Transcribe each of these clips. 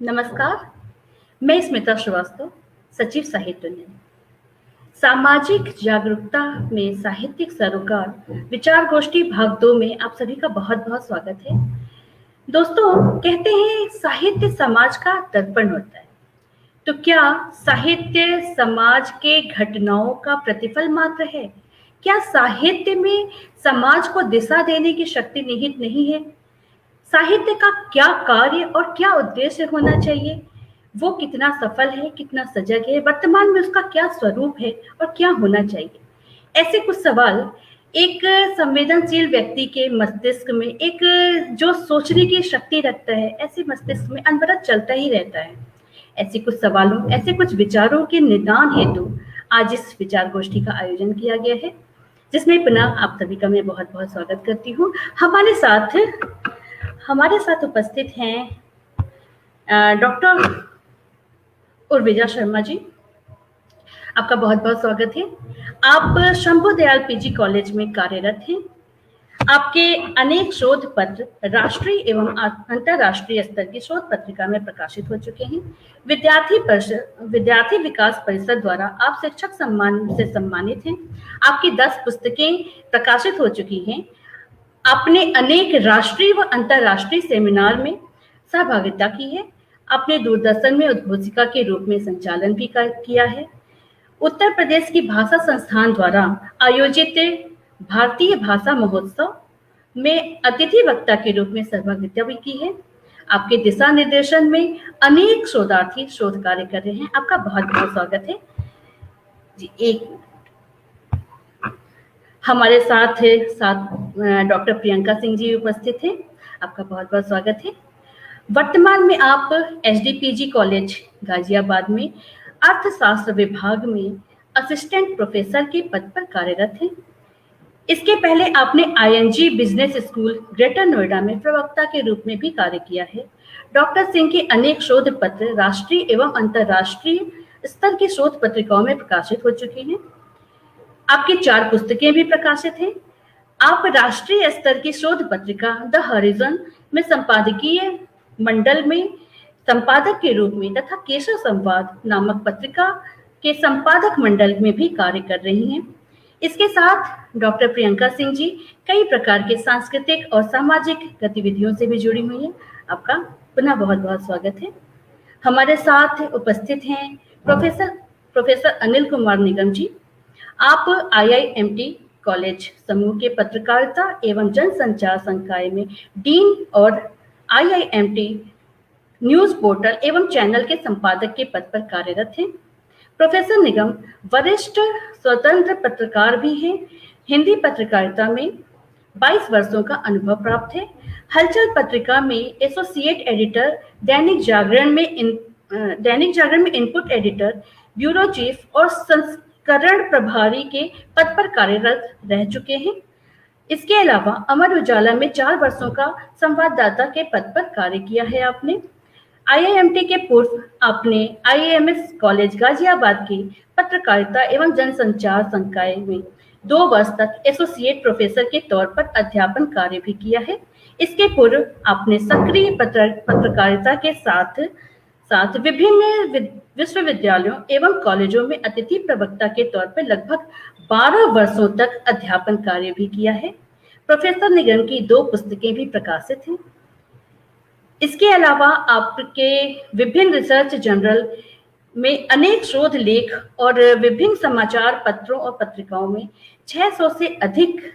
नमस्कार, मैं स्मिता श्रीवास्तव, सचिव साहित्य उन्नयन। सामाजिक जागरूकता में साहित्यिक सरोकार विचार गोष्ठी भाग 2 में आप सभी का बहुत-बहुत स्वागत है। दोस्तों, कहते हैं साहित्य समाज का दर्पण होता है। तो क्या साहित्य समाज के घटनाओं का प्रतिफल मात्र है? क्या साहित्य में समाज को दिशा देने की शक्ति निहित नहीं है? साहित्य का क्या कार्य और क्या उद्देश्य होना चाहिए? वो कितना सफल है, कितना सजग है, वर्तमान में उसका क्या स्वरूप है और क्या होना चाहिए? ऐसे कुछ सवाल एक संवेदनशील व्यक्ति के मस्तिष्क में, एक जो सोचने की शक्ति रखता है, ऐसे मस्तिष्क में अनवरत चलता ही रहता है। ऐसे कुछ सवालों, ऐसे कुछ विचारों के निदान हेतु आज इस विचार गोष्ठी का आयोजन किया गया है, जिसमें पुनः आप सभी का मैं बहुत-बहुत स्वागत करती हूँ। हमारे साथ उपस्थित हैं डॉक्टर उर्विजा शर्मा जी। आपका बहुत-बहुत स्वागत है। आप शंभू दयाल पीजी कॉलेज में कार्यरत हैं। आपके अनेक शोध पत्र राष्ट्रीय एवं अंतर्राष्ट्रीय स्तर की शोध पत्रिका में प्रकाशित हो चुके हैं। विद्यार्थी विकास परिषद द्वारा आप शिक्षक सम्मान से सम्मानित हैं। आपकी 10 पुस्तकें प्रकाशित हो चुकी हैं। आपने अनेक राष्ट्रीय व अंतर्राष्ट्रीय सेमिनार में सहभागिता की है। आपने दूरदर्शन में उद्घोषिका के रूप में संचालन भी किया है। उत्तर प्रदेश की भाषा संस्थान द्वारा आयोजित भारतीय भाषा महोत्सव में अतिथि वक्ता के रूप में सहभागिता भी की है। आपके दिशा निर्देशन में अनेक शोधार्थी शोध कार्य कर रहे हैं। आपका बहुत-बहुत स्वागत है। जी, हमारे साथ डॉक्टर प्रियंका सिंह जी उपस्थित हैं। आपका बहुत-बहुत स्वागत है। वर्तमान में आप एसडीपीजी कॉलेज गाजियाबाद में अर्थशास्त्र विभाग में असिस्टेंट प्रोफेसर के पद पर कार्यरत हैं। इसके पहले आपने ING Business School Greater Noida में प्रवक्ता के रूप में भी कार्य किया है। डॉक्टर सिंह के अनेक शोध पत्र राष्ट्रीय एवं अंतर्राष्ट्रीय स्तर की शोध पत्रिकाओं में प्रकाशित हो चुके हैं। आपकी 4 पुस्तकें भी प्रकाशित हैं। आप राष्ट्रीय स्तर की शोध पत्रिका द हॉरिज़न में संपादकीय मंडल में संपादक के रूप में तथा केशव संवाद नामक पत्रिका के संपादक मंडल में भी कार्य कर रही हैं। इसके साथ डॉक्टर प्रियंका सिंह जी कई प्रकार के सांस्कृतिक और सामाजिक गतिविधियों से भी जुड़ी हुई हैं। आपका पुनः बहुत-बहुत स्वागत है। हमारे साथ उपस्थित हैं प्रोफेसर अनिल कुमार निगम जी। आप आईआईएमटी कॉलेज समूह के पत्रकारिता एवं जनसंचार संकाय में डीन और आईआईएमटी न्यूज पोर्टल एवं चैनल के संपादक के पद पर कार्यरत हैं। प्रोफेसर निगम वरिष्ठ स्वतंत्र पत्रकार भी हैं। हिंदी पत्रकारिता में 22 वर्षों का अनुभव प्राप्त है। हलचल पत्रिका में एसोसिएट एडिटर, दैनिक जागरण में इनपुट एडिटर, ब्यूरो चीफ और संस्करण प्रभारी के पद पर कार्यरत रह चुके हैं। इसके अलावा अमर उजाला में 4 वर्षों का संवाददाता के पद पर कार्य किया है आपने। आईआईएमटी के पूर्व आपने आईएएमएस कॉलेज गाजियाबाद की पत्रकारिता एवं जनसंचार संकाय में 2 वर्ष तक एसोसिएट प्रोफेसर के तौर पर अध्यापन कार्य भी किया है। इसके पूर्व आपने सक्रिय पत्रकारिता के साथ विभिन्न विश्वविद्यालयों एवं कॉलेजों में अतिथि प्रवक्ता के तौर पर लगभग 12 वर्षों तक अध्यापन कार्य भी किया है। प्रोफेसर निगम की 2 पुस्तकें भी प्रकाशित हैं। इसके अलावा आपके विभिन्न रिसर्च जर्नल में अनेक शोध लेख और विभिन्न समाचार पत्रों और पत्रिकाओं में 600 से अधिक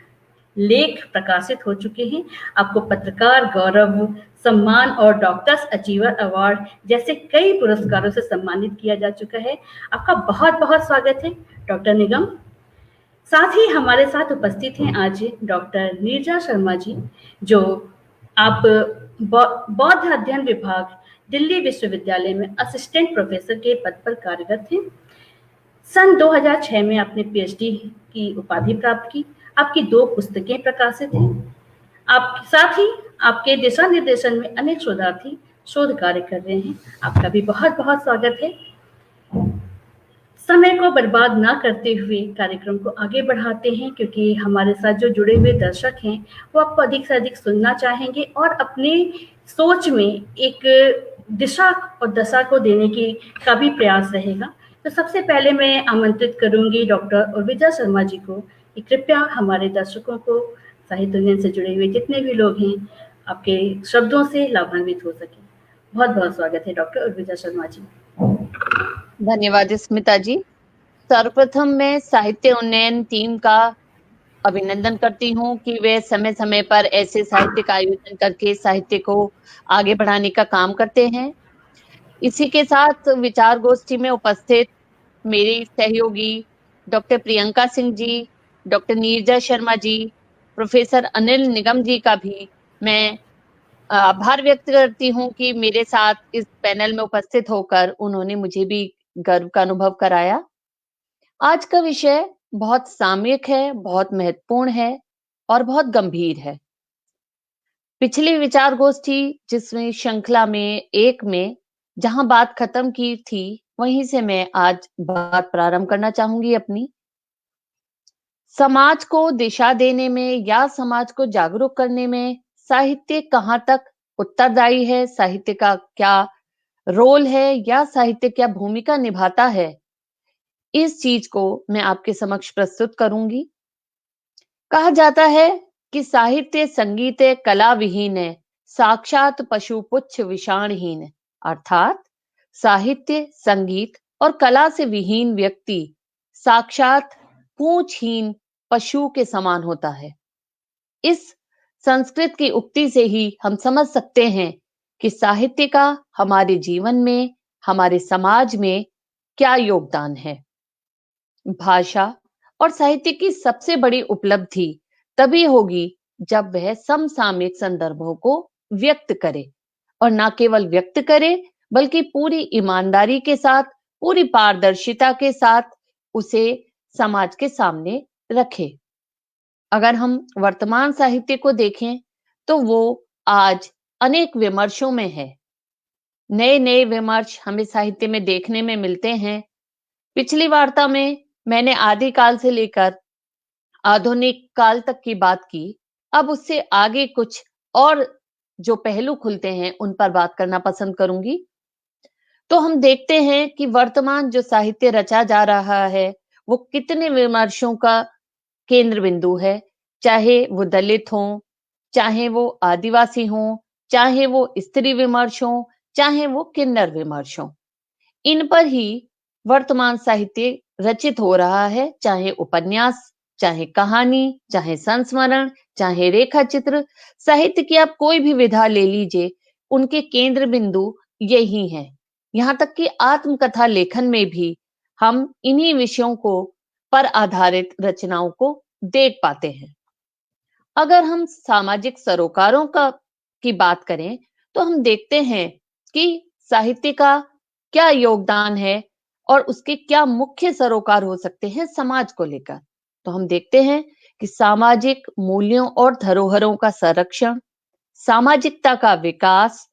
लेख प्रकाशित हो चुके हैं। आपको पत्रकार गौरव सम्मान और डॉक्टर्स अचीवर अवार्ड जैसे कई पुरस्कारों से सम्मानित किया जा चुका है। आपका बहुत-बहुत स्वागत है डॉक्टर निगम। साथ ही हमारे साथ उपस्थित हैं आज डॉक्टर नीरजा शर्मा जी, जो आप बौद्ध अध्ययन विभाग दिल्ली विश्वविद्यालय में असिस्टेंट प्रोफेसर के पद पर कार्यरत हैं। सन 2006 में आपने पीएचडी की उपाधि प्राप्त की। आपकी 2 पुस्तकें प्रकाशित हैं। आप साथ ही आपके दिशा निर्देशन में अनेक शोधार्थी शोध कार्य कर रहे हैं। आपका भी बहुत-बहुत स्वागत है। समय को बर्बाद ना करते हुए कार्यक्रम को आगे बढ़ाते हैं, क्योंकि हमारे साथ जो जुड़े हुए दर्शक हैं वो आपको अधिक से अधिक सुनना चाहेंगे और अपने सोच में एक दिशा और दशा को देने का भी प्रयास रहेगा। तो सबसे पहले मैं आमंत्रित करूंगी डॉक्टर उर्विजा शर्मा जी को कि कृपया हमारे दर्शकों को, साहित्य उन्नयन से जुड़े हुए जितने भी लोग हैं, आपके शब्दों से लाभान्वित हो सके। बहुत बहुत स्वागत है डॉक्टर उर्विजा शर्मा जी। धन्यवाद स्मिता जी। सर्वप्रथम मैं साहित्य उन्नयन टीम का अभिनंदन करती हूँ कि वे समय समय पर ऐसे साहित्य का आयोजन करके साहित्य को आगे बढ़ाने का काम करते हैं। इसी के साथ विचार गोष्ठी में उपस्थित मेरी सहयोगी doctor Priyanka Singh ji, doctor Neerja Sharma ji, professor Anil निगम जी का भी मैं आभार व्यक्त करती हूँ कि मेरे साथ इस पैनल में उपस्थित होकर उन्होंने मुझे भी गर्व का अनुभव कराया। आज का विषय बहुत सामयिक है, बहुत महत्वपूर्ण है और बहुत गंभीर है। पिछली विचार गोष्ठी जिसमें श्रृंखला में एक में जहां बात खत्म की थी, वहीं से मैं आज बात प्रारंभ करना चाहूंगी अपनी। समाज को दिशा देने में या समाज को जागरूक करने में साहित्य कहाँ तक उत्तरदायी है, साहित्य का क्या रोल है या साहित्य क्या भूमिका निभाता है, इस चीज को मैं आपके समक्ष प्रस्तुत करूंगी। कहा जाता है कि साहित्य संगीत कला विहीन है, साक्षात पशु पुच्छ विषाणहीन। अर्थात साहित्य, संगीत और कला से विहीन व्यक्ति साक्षात पूंछहीन पशु के समान होता है। इस संस्कृत की उक्ति से ही हम समझ सकते हैं कि साहित्य का हमारे जीवन में, हमारे समाज में क्या योगदान है। भाषा और साहित्य की सबसे बड़ी उपलब्धि तभी होगी जब वह समसामयिक संदर्भों को व्यक्त करे, और ना केवल व्यक्त करे बल्कि पूरी ईमानदारी के साथ, पूरी पारदर्शिता के साथ उसे समाज के सामने रखे। अगर हम वर्तमान साहित्य को देखें तो वो आज अनेक विमर्शों में है। नए नए विमर्श हमें साहित्य में देखने में मिलते हैं। पिछली वार्ता में मैंने आदिकाल से लेकर आधुनिक काल तक की बात की। अब उससे आगे कुछ और जो पहलू खुलते हैं उन पर बात करना पसंद करूंगी। तो हम देखते हैं कि वर्तमान जो साहित्य रचा जा रहा है वो कितने विमर्शों का केंद्र बिंदु है। चाहे वो दलित हों, चाहे वो आदिवासी हों, चाहे वो स्त्री विमर्श हों, चाहे वो किन्नर विमर्श हों, इन पर ही वर्तमान साहित्य रचित हो रहा है। चाहे उपन्यास, चाहे कहानी, चाहे संस्मरण, चाहे रेखा चित्र, साहित्य की आप कोई भी विधा ले लीजिए, उनके केंद्र बिंदु यही हैं। यहाँ तक कि आत्मकथा लेखन में भी हम इन्हीं विषयों को पर आधारित रचनाओं को देख पाते हैं। अगर हम सामाजिक सरोकारों की बात करें तो हम देखते हैं कि साहित्य का क्या योगदान है और उसके क्या मुख्य सरोकार हो सकते हैं समाज को लेकर। तो हम देखते हैं कि सामाजिक मूल्यों और धरोहरों का संरक्षण, सामाजिकता का विकास,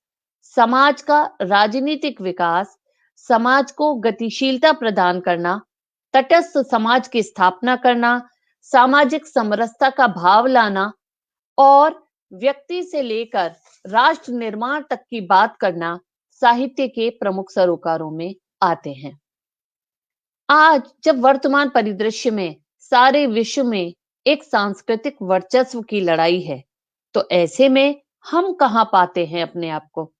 समाज का राजनीतिक विकास, समाज को गतिशीलता प्रदान करना, तटस्थ समाज की स्थापना करना, सामाजिक समरसता का भाव लाना और व्यक्ति से लेकर राष्ट्र निर्माण तक की बात करना साहित्य के प्रमुख सरोकारों में आते हैं। आज जब वर्तमान परिदृश्य में सारे विश्व में एक सांस्कृतिक वर्चस्व की लड़ाई है, तो ऐसे में हम कहां पाते हैं अपने आप को?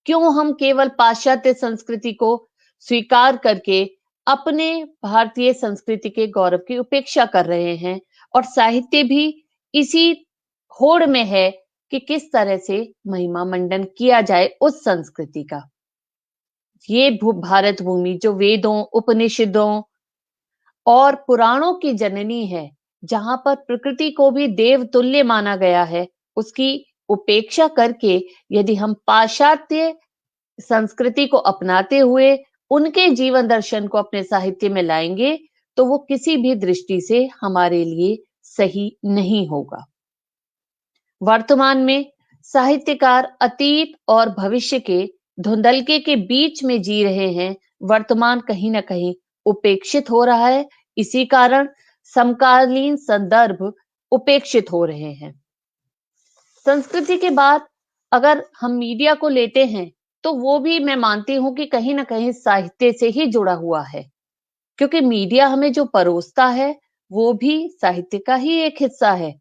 क्यों हम केवल पाश्चात्य संस्कृति को स्वीकार करके अपने भारतीय संस्कृति के गौरव की उपेक्षा कर रहे हैं, और साहित्य भी इसी होड़ में है कि किस तरह से महिमा मंडन किया जाए उस संस्कृति का। ये भारत भूमि जो वेदों, उपनिषदों और पुराणों की जननी है, जहां पर प्रकृति को भी देव तुल्य माना गया है, उसकी उपेक्षा करके यदि हम पाश्चात्य संस्कृति को अपनाते हुए उनके जीवन दर्शन को अपने साहित्य में लाएंगे, तो वो किसी भी दृष्टि से हमारे लिए सही नहीं होगा। वर्तमान में साहित्यकार अतीत और भविष्य के धुंधलके के बीच में जी रहे हैं। वर्तमान कहीं ना कहीं उपेक्षित हो रहा है। इसी कारण समकालीन संदर्भ उपेक्षित हो रहे हैं। संस्कृति के बाद अगर हम मीडिया को लेते हैं तो वो भी मैं मानती हूँ कि कहीं न कहीं साहित्य से ही जुड़ा हुआ है। क्योंकि मीडिया हमें जो परोसता है, वो भी साहित्य का ही एक हिस्सा है।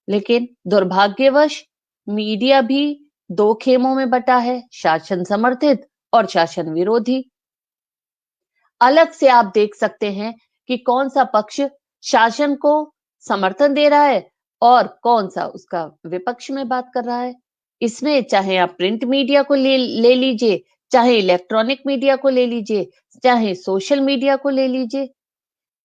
लेकिन दुर्भाग्यवश मीडिया भी 2 खेमों में बँटा है, शासन समर्थित और शासन विरोधी। अलग से आप देख सकते हैं कि कौन-सा पक्ष शासन को समर्थन दे रहा है और कौन-सा उसका विपक्ष में बात कर रहा है। इसमें चाहे आप प्रिंट मीडिया को ले लीजिए, चाहे इलेक्ट्रॉनिक मीडिया को ले लीजिए, चाहे सोशल मीडिया को ले लीजिए,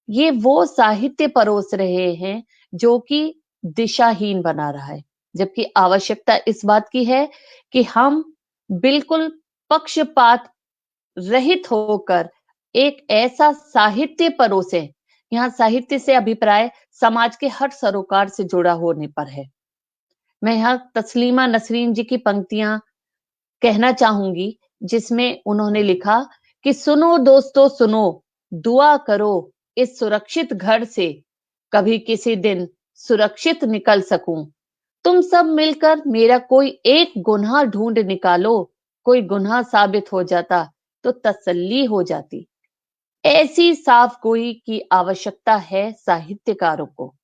ये वो साहित्य परोस रहे हैं जो कि दिशाहीन बना रहा है। जबकि आवश्यकता इस बात की है कि हम बिल्कुल पक्षपात रहित होकर एक ऐसा साहित्य परोसें। यहाँ साहित्य से अभिप्राय समाज के हर सरोकार से जुड़ा होने पर है। मैं यहाँ तस्लीमा नसरीन जी की पंक्तियां कहना चाहूंगी, जिसमें उन्होंने लिखा कि सुनो दोस्तों सुनो, दुआ करो इस सुरक्षित घर से, कभी किसी दिन सुरक्षित निकल सकूं। तुम सब मिलकर मेरा कोई एक गुनाह ढूंढ निकालो, कोई गुनाह साबित हो जाता तो तसल्ली हो जाती। ऐसी साफ गोई की आवश्यकता है साहित्यकारों को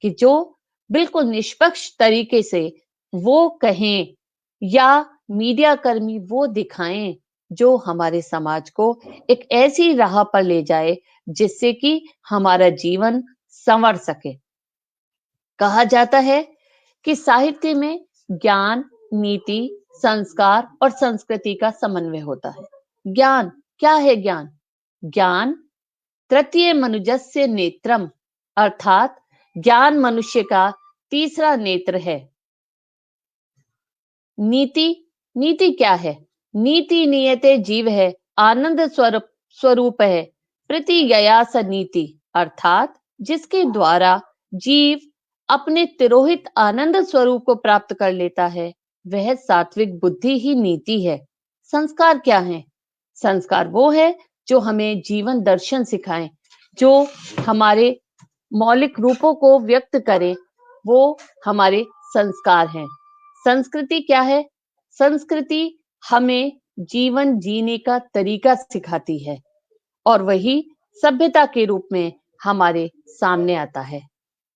कि जो बिल्कुल निष्पक्ष तरीके से वो कहें या मीडिया कर्मी वो दिखाएं जो हमारे समाज को एक ऐसी राह पर ले जाए जिससे कि हमारा जीवन संवर सके। कहा जाता है कि साहित्य में ज्ञान, नीति, संस्कार और संस्कृति का समन्वय होता है। ज्ञान क्या है? ज्ञान ज्ञान तृतीय मनुजस्य नेत्रम, अर्थात ज्ञान मनुष्य का तीसरा नेत्र है। नीति नीति क्या है? नीति नियते जीव है, आनंद स्वरूप है, प्रतियया स नीति, अर्थात जिसके द्वारा जीव अपने तिरोहित आनंद स्वरूप को प्राप्त कर लेता है, वह सात्विक बुद्धि ही नीति है। संस्कार क्या है? संस्कार वो है जो हमें जीवन दर्शन सिखाए, जो हमारे मौलिक रूपों को व्यक्त करे, वो हमारे संस्कार हैं। संस्कृति क्या है? संस्कृति हमें जीवन जीने का तरीका सिखाती है और वही सभ्यता के रूप में हमारे सामने आता है।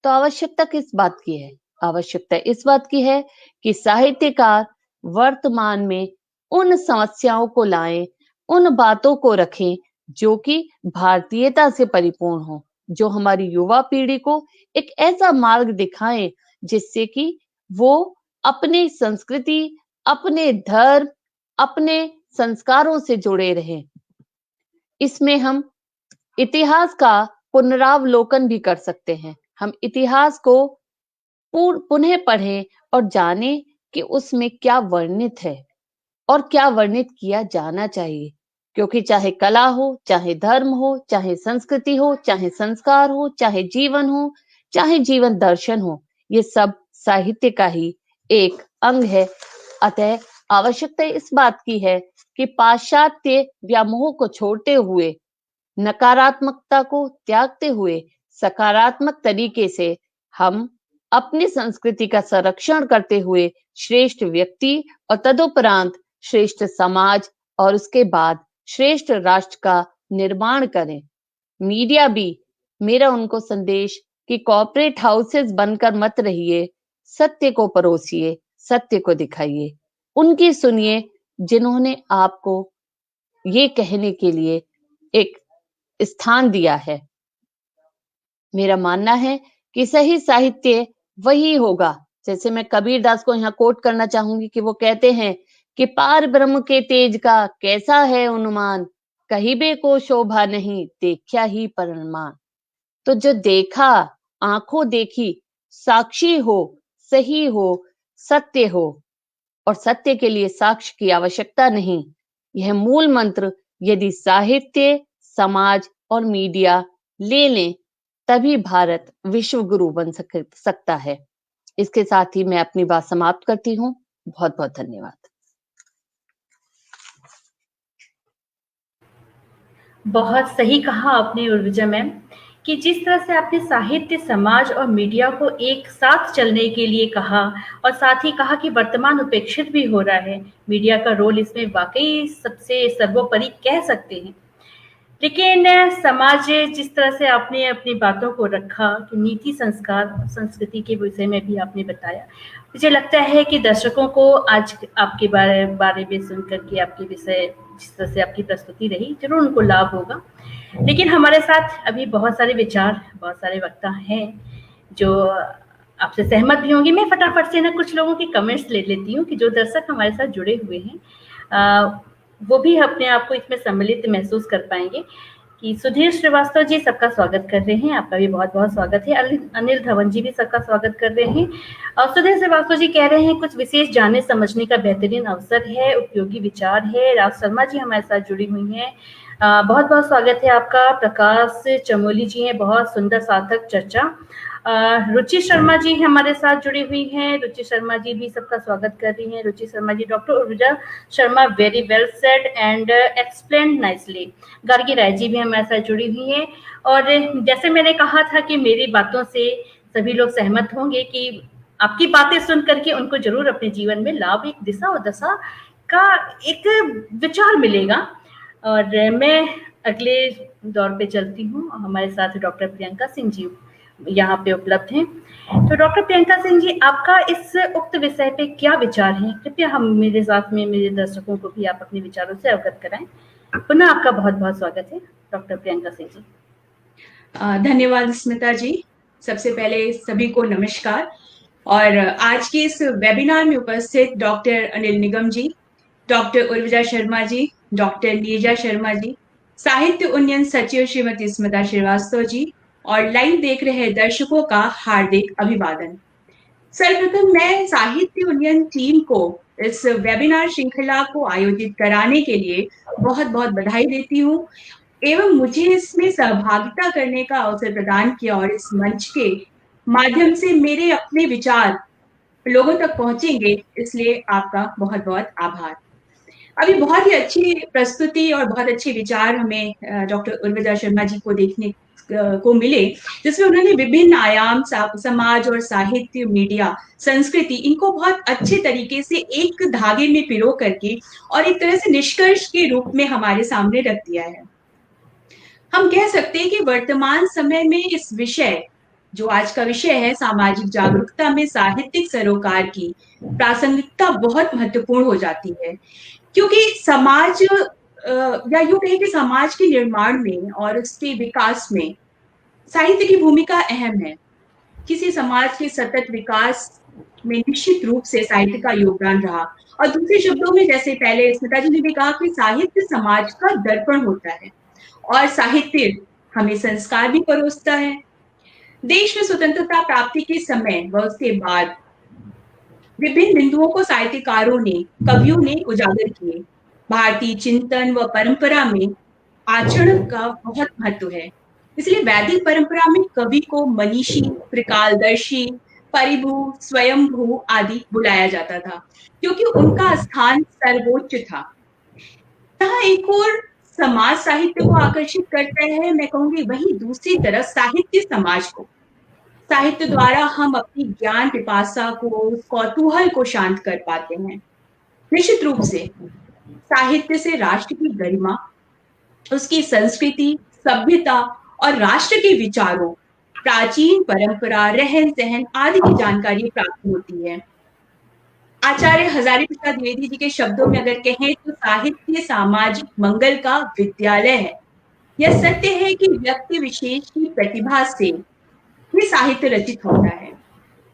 तो आवश्यकता किस बात की है? आवश्यकता इस बात की है कि साहित्यकार वर्तमान में उन समस्याओं को लाएं, उन बातों को रखें जो कि भारतीयता से परिपूर्ण हो, जो हमारी युवा पीढ़ी को एक ऐसा मार्ग दिखाएं जिससे कि वो अपनी संस्कृति, अपने धर्म, अपने संस्कारों से जुड़े रहें। इसमें हम इतिहास का पुनरावलोकन भी कर सकते हैं। हम इतिहास को पुनः पढ़ें और जानें कि उसमें क्या वर्णित है और क्या वर्णित किया जाना चाहिए। क्योंकि चाहे कला हो, चाहे धर्म हो, चाहे संस्कृति हो, चाहे संस्कार हो, चाहे जीवन हो, चाहे जीवन दर्शन हो, ये सब साहित्य का ही एक अंग है। अतः आवश्यकता इस बात की है कि पाश्चात्य व्यामोह को छोड़ते हुए, नकारात्मकता को त्यागते हुए सकारात्मक तरीके से हम अपनी संस्कृति का संरक्षण करते हुए श्रेष्ठ व्यक्ति और तदुपरांत श्रेष्ठ समाज और उसके बाद श्रेष्ठ राष्ट्र का निर्माण करें। मीडिया भी, मेरा उनको संदेश कि कॉर्पोरेट हाउसेस बनकर मत रहिए, सत्य को परोसिए, सत्य को दिखाइए, उनकी सुनिए जिन्होंने आपको ये कहने के लिए एक स्थान दिया है। मेरा मानना है कि सही साहित्य वही होगा, जैसे मैं कबीरदास को यहाँ कोट करना चाहूंगी कि वो कहते हैं कि पार ब्रह्म के तेज का कैसा है अनुमान, कहिबे को शोभा नहीं देखा ही परमान। तो जो देखा, आंखों देखी, साक्षी हो, सही हो, सत्य हो, और सत्य के लिए साक्ष्य की आवश्यकता नहीं, यह मूल मंत्र यदि साहित्य, समाज और मीडिया ले लें तभी भारत विश्व गुरु बन सकता है। इसके साथ ही मैं अपनी बात समाप्त करती हूँ। बहुत बहुत धन्यवाद। बहुत सही कहा आपने उर्विजा मैम कि जिस तरह से आपने साहित्य, समाज और मीडिया को एक साथ चलने के लिए कहा और साथ ही कहा कि वर्तमान उपेक्षित भी हो रहा है, मीडिया का रोल इसमें वाक़ई सबसे सर्वोपरि कह सकते हैं। लेकिन समाज जिस तरह से आपने अपनी बातों को रखा कि नीति, संस्कार, संस्कृति के विषय में भी आपने बताया, मुझे लगता है कि दर्शकों को आज आपके बारे में सुन कर के आपके विषय जिस तरह से आपकी प्रस्तुति रही, ज़रूर उनको लाभ होगा। लेकिन हमारे साथ अभी बहुत सारे विचार, बहुत सारे वक्ता हैं जो आपसे सहमत भी होंगे। मैं फटाफट से ना कुछ लोगों के कमेंट्स ले लेती हूँ कि जो दर्शक हमारे साथ जुड़े हुए हैं वो भी अपने आप को इसमें सम्मिलित महसूस कर पाएंगे। कि सुधीर श्रीवास्तव जी सबका स्वागत कर रहे हैं, आपका भी बहुत बहुत स्वागत है। अनिल धवन जी भी सबका स्वागत कर रहे हैं। और सुधीर श्रीवास्तव जी कह रहे हैं कुछ विशेष जानने समझने का बेहतरीन अवसर है, उपयोगी विचार है। राज शर्मा जी हमारे साथ जुड़ी हुई हैं, बहुत बहुत स्वागत है आपका। प्रकाश चमोली जी हैं, बहुत सुंदर सार्थक चर्चा। रुचि शर्मा जी हमारे साथ जुड़ी हुई हैं, रुचि शर्मा जी भी सबका स्वागत कर रही हैं। Ruchi Sharma ji, doctor Urvija Sharma, very well said and explain nicely. Gargi Rai ji भी हमारे साथ जुड़ी हुई हैं। और जैसे मैंने कहा था कि मेरी बातों से सभी लोग सहमत होंगे कि आपकी बातें सुन करके उनको जरूर अपने जीवन में लाभ, एक दिशा और दशा का एक विचार मिलेगा। और मैं अगले दौर पे चलती हूँ। हमारे साथ डॉक्टर प्रियंका सिंह जी यहाँ पे उपलब्ध हैं। तो डॉक्टर प्रियंका सिंह जी, आपका इस उक्त विषय पे क्या विचार है? कृपया हम मेरे साथ में मेरे दर्शकों को भी आप अपने विचारों से अवगत कराएं। पुनः आपका बहुत बहुत स्वागत है डॉक्टर प्रियंका सिंह जी। धन्यवाद स्मिता जी। सबसे पहले सभी को नमस्कार। और आज के इस वेबिनार में उपस्थित डॉक्टर अनिल निगम जी, डॉक्टर उर्विजा शर्मा जी, डॉक्टर नीरजा शर्मा जी, साहित्य उन्नयन सचिव श्रीमती स्मिता श्रीवास्तव जी और लाइव देख रहे दर्शकों का हार्दिक अभिवादन। सर्वप्रथम मैं साहित्य उन्नयन टीम को इस वेबिनार श्रृंखला को आयोजित कराने के लिए बहुत बहुत बधाई देती हूँ एवं मुझे इसमें सहभागिता करने का अवसर प्रदान किया और इस मंच के माध्यम से मेरे अपने विचार लोगों तक पहुंचेंगे, इसलिए आपका बहुत बहुत आभार। अभी बहुत ही अच्छी प्रस्तुति और बहुत अच्छे विचार हमें डॉक्टर उर्विजा शर्मा जी को देखने को मिले, जिसमें उन्होंने विभिन्न आयाम, समाज और साहित्य, मीडिया, संस्कृति, इनको बहुत अच्छे तरीके से एक धागे में पिरो करके और एक तरह से निष्कर्ष के रूप में हमारे सामने रख दिया है। हम कह सकते हैं कि वर्तमान समय में इस विषय, जो आज का विषय है, सामाजिक जागरूकता में साहित्यिक सरोकार की प्रासंगिकता बहुत महत्वपूर्ण हो जाती है, क्योंकि समाज या यूं कहें कि समाज के निर्माण में और उसके विकास में साहित्य की भूमिका अहम है। किसी समाज के सतत विकास में निश्चित रूप से साहित्य का योगदान रहा। और दूसरे शब्दों में, जैसे पहले स्मिता जी ने भी कहा कि साहित्य समाज का दर्पण होता है और साहित्य हमें संस्कार भी परोसता है। देश में स्वतंत्रता प्राप्ति के समय व उसके बाद विभिन्न बिंदुओं को साहित्यकारों ने, कवियों ने उजागर किए। भारतीय चिंतन व परंपरा में आचरण का बहुत महत्व है, इसलिए वैदिक परंपरा में कवि को मनीषी, त्रिकालदर्शी, परिभू, स्वयंभू आदि बुलाया जाता था, क्योंकि उनका स्थान सर्वोच्च था। यहाँ एक और समाज साहित्य को आकर्षित करता है, मैं कहूंगी वही दूसरी तरफ साहित्य समाज को। साहित्य द्वारा हम अपनी ज्ञान पिपासा को, कौतूहल को शांत कर पाते हैं। निश्चित रूप से साहित्य से राष्ट्र की गरिमा, उसकी संस्कृति, सभ्यता और राष्ट्र के विचारों, प्राचीन परंपरा, रहन सहन आदि की जानकारी प्राप्त होती है। आचार्य हजारी प्रसाद द्विवेदी जी के शब्दों में अगर कहें तो साहित्य सामाजिक मंगल का विद्यालय है। यह सत्य है कि व्यक्ति विशेष की प्रतिभा से ये साहित्य रचित होता है,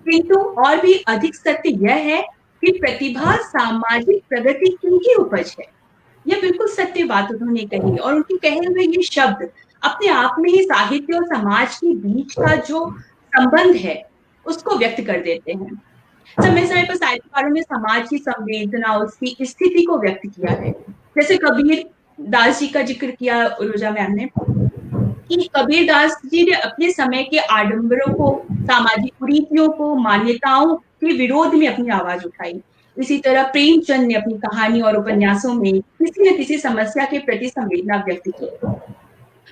किंतु और भी अधिक सत्य यह है कि प्रतिभा सामाजिक प्रगति की ही उपज है। यह बिल्कुल सत्य बात उन्होंने कही और उनके कहे हुए ये शब्द अपने आप में ही साहित्य और समाज के बीच का जो संबंध है उसको व्यक्त कर देते हैं। समय समय पर साहित्यकारों ने समाज की संवेदना, उसकी स्थिति को व्यक्त किया है। जैसे कबीर दास जी का जिक्र किया उर्विजा मैम ने, कि कबीर दास जी ने अपने समय के आडंबरों को, सामाजिक कुरीतियों को, मान्यताओं के विरोध में अपनी आवाज उठाई। इसी तरह प्रेमचंद ने अपनी कहानी और उपन्यासों में किसी न किसी समस्या के प्रति संवेदना व्यक्त की।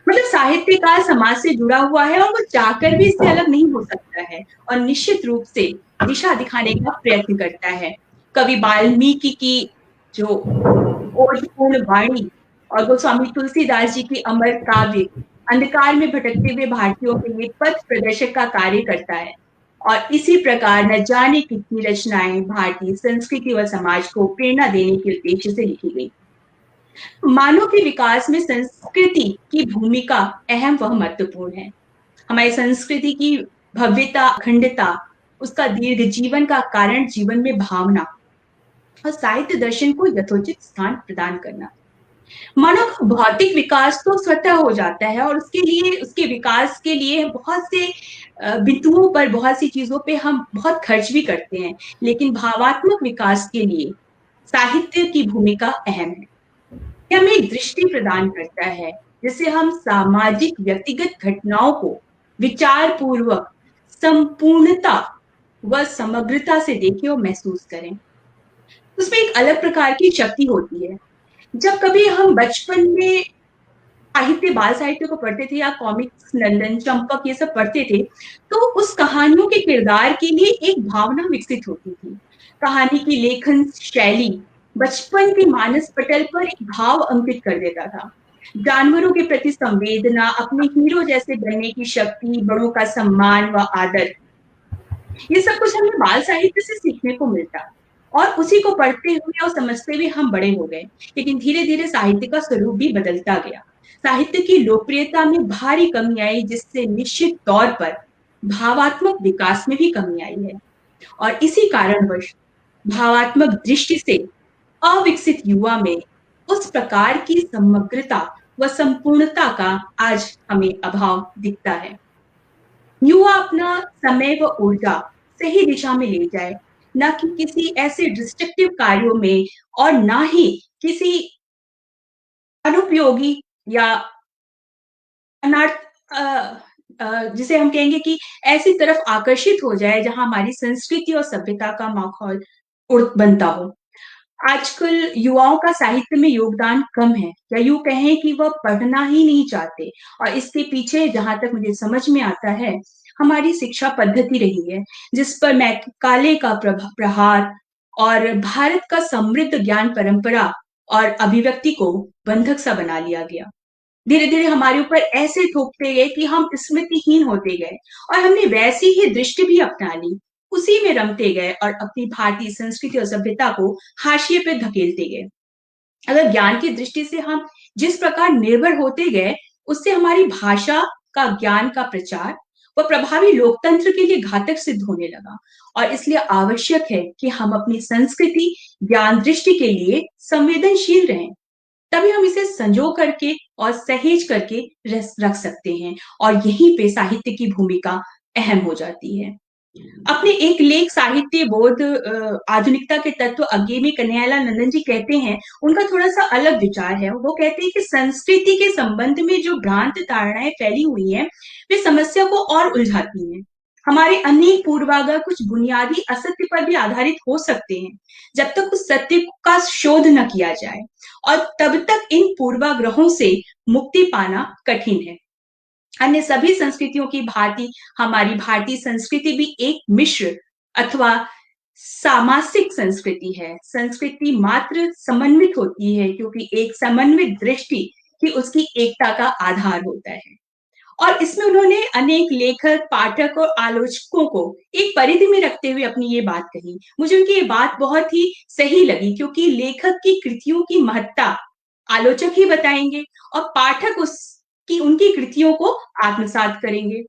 मतलब साहित्यकार समाज से जुड़ा हुआ है और वो चाहकर भी इससे अलग नहीं हो सकता है और निश्चित रूप से दिशा दिखाने का प्रयत्न करता है। कवि वाल्मीकि की जो ओजपूर्ण वाणी और गोस्वामी तुलसीदास जी की अमर काव्य अंधकार में भटकते हुए भारतीयों के लिए पथ प्रदर्शक का कार्य करता है। और इसी प्रकार न जाने कितनी रचनाएं भारतीय संस्कृति व समाज को प्रेरणा देने के उद्देश्य से लिखी गई। मानव के विकास में संस्कृति की भूमिका अहम व महत्वपूर्ण है। हमारी संस्कृति की भव्यता, अखंडता, उसका दीर्घ जीवन का कारण जीवन में भावना और साहित्य दर्शन को यथोचित स्थान प्रदान करना। मानव का भौतिक विकास तो स्वतः हो जाता है और उसके लिए, उसके विकास के लिए बहुत से बिंदुओं पर, बहुत सी चीजों पे हम बहुत खर्च भी करते हैं, लेकिन भावात्मक विकास के लिए साहित्य की भूमिका अहम है। यह हमें एक दृष्टि प्रदान करता है जिससे हम सामाजिक व्यक्तिगत घटनाओं को विचार पूर्वक संपूर्णता व समग्रता से देखें और महसूस करें। उसमें एक अलग प्रकार की शक्ति होती है। जब कभी हम बचपन में साहित्य, बाल साहित्य को पढ़ते थे या कॉमिक्स, नंदन चंपक ये सब पढ़ते थे, तो उस कहानियों के किरदार के लिए एक भावना विकसित होती थी। कहानी की लेखन शैली बचपन के मानस पटल पर एक भाव अंकित कर देता था। जानवरों के प्रति संवेदना, अपने हीरो जैसे बनने की शक्ति, बड़ों का सम्मान व आदर, ये सब कुछ हमें बाल साहित्य से सीखने को मिलता और उसी को पढ़ते हुए और समझते हुए हम बड़े हो गए। लेकिन धीरे धीरे साहित्य का स्वरूप भी बदलता गया। साहित्य की लोकप्रियता में भारी कमी आई, जिससे निश्चित तौर पर भावात्मक विकास में भी कमी आई है। और इसी कारणवश भावात्मक दृष्टि से अविकसित युवा में उस प्रकार की समग्रता व संपूर्णता का आज हमें अभाव दिखता है। युवा अपना समय व ऊर्जा सही दिशा में ले जाए, न कि किसी ऐसे डिस्ट्रक्टिव कार्यों में और ना ही किसी अनुपयोगी या अनार्थ जिसे हम कहेंगे कि ऐसी तरफ आकर्षित हो जाए जहां हमारी संस्कृति और सभ्यता का माहौल बनता हो। आजकल युवाओं का साहित्य में योगदान कम है, या यूं कहें कि वह पढ़ना ही नहीं चाहते। और इसके पीछे जहां तक मुझे समझ में आता है, हमारी शिक्षा पद्धति रही है जिस पर मैकाले का प्रहार और भारत का समृद्ध ज्ञान परंपरा और अभिव्यक्ति को बंधक सा बना लिया गया। धीरे धीरे हमारे ऊपर ऐसे थोपते गए कि हम स्मृतिहीन होते गए और हमने वैसी ही दृष्टि भी अपना ली, उसी में रमते गए और अपनी भारतीय संस्कृति और सभ्यता को हाशिए पे धकेलते गए। अगर ज्ञान की दृष्टि से हम जिस प्रकार निर्भर होते गए, उससे हमारी भाषा का, ज्ञान का प्रचार व प्रभावी लोकतंत्र के लिए घातक सिद्ध होने लगा। और इसलिए आवश्यक है कि हम अपनी संस्कृति, ज्ञान दृष्टि के लिए संवेदनशील रहें। तभी हम इसे संजो करके और सहेज करके रख सकते हैं। और यहीं पे साहित्य की भूमिका अहम हो जाती है। अपने एक लेख साहित्य बोध आधुनिकता के तत्व अज्ञे में कन्हैयालाल नंदन जी कहते हैं, उनका थोड़ा सा अलग विचार है। वो कहते हैं कि संस्कृति के संबंध में जो भ्रांत धारणाएं फैली हुई हैं, वे समस्या को और उलझाती हैं। हमारे अनेक पूर्वाग्रह कुछ बुनियादी असत्य पर भी आधारित हो सकते हैं, जब तक उस सत्य का शोध न किया जाए, और तब तक इन पूर्वाग्रहों से मुक्ति पाना कठिन है। अन्य सभी संस्कृतियों की भांति हमारी भारतीय संस्कृति भी एक मिश्र अथवा सामासिक संस्कृति है। संस्कृति मात्र समन्वित होती है क्योंकि एक समन्वित दृष्टि ही उसकी एकता का आधार होता है। और इसमें उन्होंने अनेक लेखक, पाठक और आलोचकों को एक परिधि में रखते हुए अपनी ये बात कही। मुझे उनकी ये बात बहुत ही सही लगी, क्योंकि लेखक की कृतियों की महत्ता आलोचक ही बताएंगे और पाठक उसकी, उनकी कृतियों को आत्मसात करेंगे।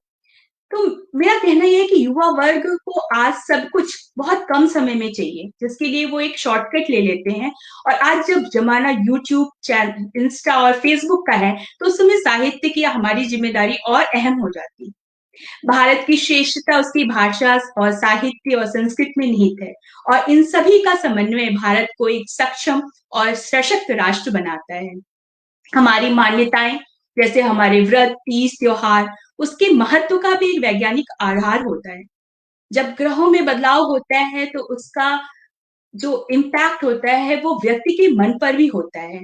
तो मेरा कहना यह है कि युवा वर्ग को आज सब कुछ बहुत कम समय में चाहिए, जिसके लिए वो एक शॉर्टकट ले लेते हैं। और आज जब जमाना यूट्यूब, इंस्टा और फेसबुक का है, तो उस समय साहित्य की हमारी जिम्मेदारी और अहम हो जाती। भारत की श्रेष्ठता उसकी भाषा और साहित्य और संस्कृति में निहित है, और इन सभी का समन्वय भारत को एक सक्षम और सशक्त राष्ट्र बनाता है। हमारी मान्यताएं, जैसे हमारे व्रत, तीज, त्योहार, उसके महत्व का भी एक वैज्ञानिक आधार होता है। जब ग्रहों में बदलाव होता है तो उसका जो इम्पैक्ट होता है वो व्यक्ति के मन पर भी होता है।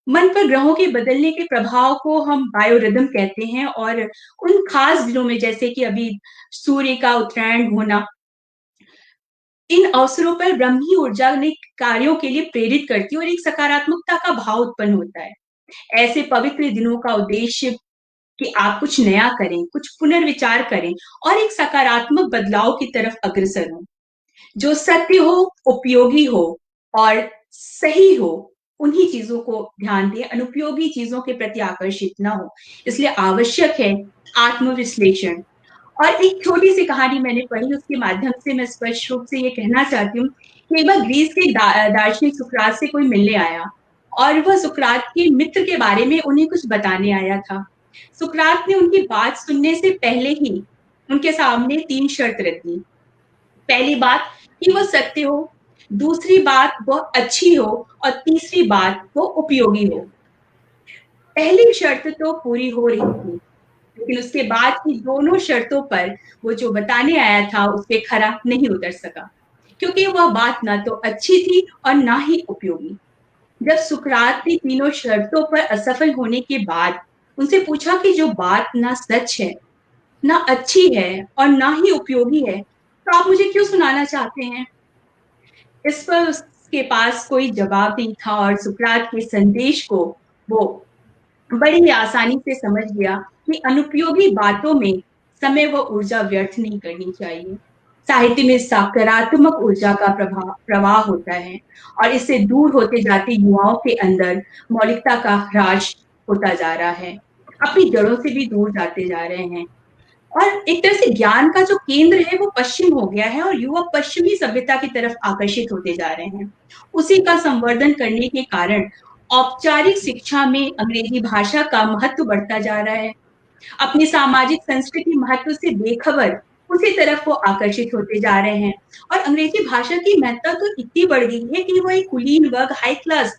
मन पर ग्रहों के बदलने के प्रभाव को हम बायोरिदम कहते हैं, और उन खास दिनों में जैसे कि अभी सूर्य का उत्तरायण होना, इन अवसरों पर ब्रह्मी ऊर्जा ने कार्यों के लिए प्रेरित करती है और एक सकारात्मकता का भाव उत्पन्न होता है। ऐसे पवित्र दिनों का उद्देश्य कि आप कुछ नया करें, कुछ पुनर्विचार करें और एक सकारात्मक बदलाव की तरफ अग्रसर हों। जो सत्य हो, उपयोगी हो और सही हो, उन्हीं चीजों को ध्यान दें, अनुपयोगी चीजों के प्रति आकर्षित ना हो। इसलिए आवश्यक है आत्मविश्लेषण। और एक छोटी सी कहानी मैंने पढ़ी, उसके माध्यम से मैं स्पष्ट रूप से ये कहना चाहती हूँ कि एक बार ग्रीस के दार्शनिक सुकरात से कोई मिलने आया और वह सुकरात के मित्र के बारे में उन्हें कुछ बताने आया था। सुकरात ने उनकी बात सुनने से पहले ही उनके सामने 3 शर्त रखी। पहली बात कि वह सत्य हो, दूसरी बात वह अच्छी हो और तीसरी बात वो उपयोगी हो। पहली शर्त तो पूरी हो रही थी, लेकिन उसके बाद की दोनों शर्तों पर वो जो बताने आया था उस पे खरा नहीं उतर सका, क्योंकि वह बात ना तो अच्छी थी और ना ही उपयोगी। जब सुकरात ने तीनों शर्तों पर असफल होने के बाद उनसे पूछा कि जो बात ना सच है, ना अच्छी है और ना ही उपयोगी है, तो आप मुझे क्यों सुनाना चाहते हैं? इस पर उसके पास कोई जवाब नहीं था और सुकरात के संदेश को वो बड़ी ही आसानी से समझ गया कि अनुपयोगी बातों में समय व ऊर्जा व्यर्थ नहीं करनी चाहिए। साहित्य में सकारात्मक ऊर्जा का प्रवाह होता है और इससे दूर होते जाते युवाओं के अंदर मौलिकता का ह्रास होता जा रहा है, अपनी जड़ों से भी दूर जाते जा रहे हैं और एक तरह से ज्ञान का जो केंद्र है वो पश्चिम हो गया है और युवा पश्चिमी सभ्यता की तरफ आकर्षित होते जा रहे हैं। उसी का संवर्धन करने के कारण औपचारिक शिक्षा में अंग्रेजी भाषा का महत्व बढ़ता जा रहा है। अपनी सामाजिक संस्कृति महत्व से बेखबर उसी तरफ वो आकर्षित होते जा रहे हैं और अंग्रेजी भाषा की महत्ता तो इतनी बढ़ गई है कि वो एक कुलीन वर्ग, हाई क्लास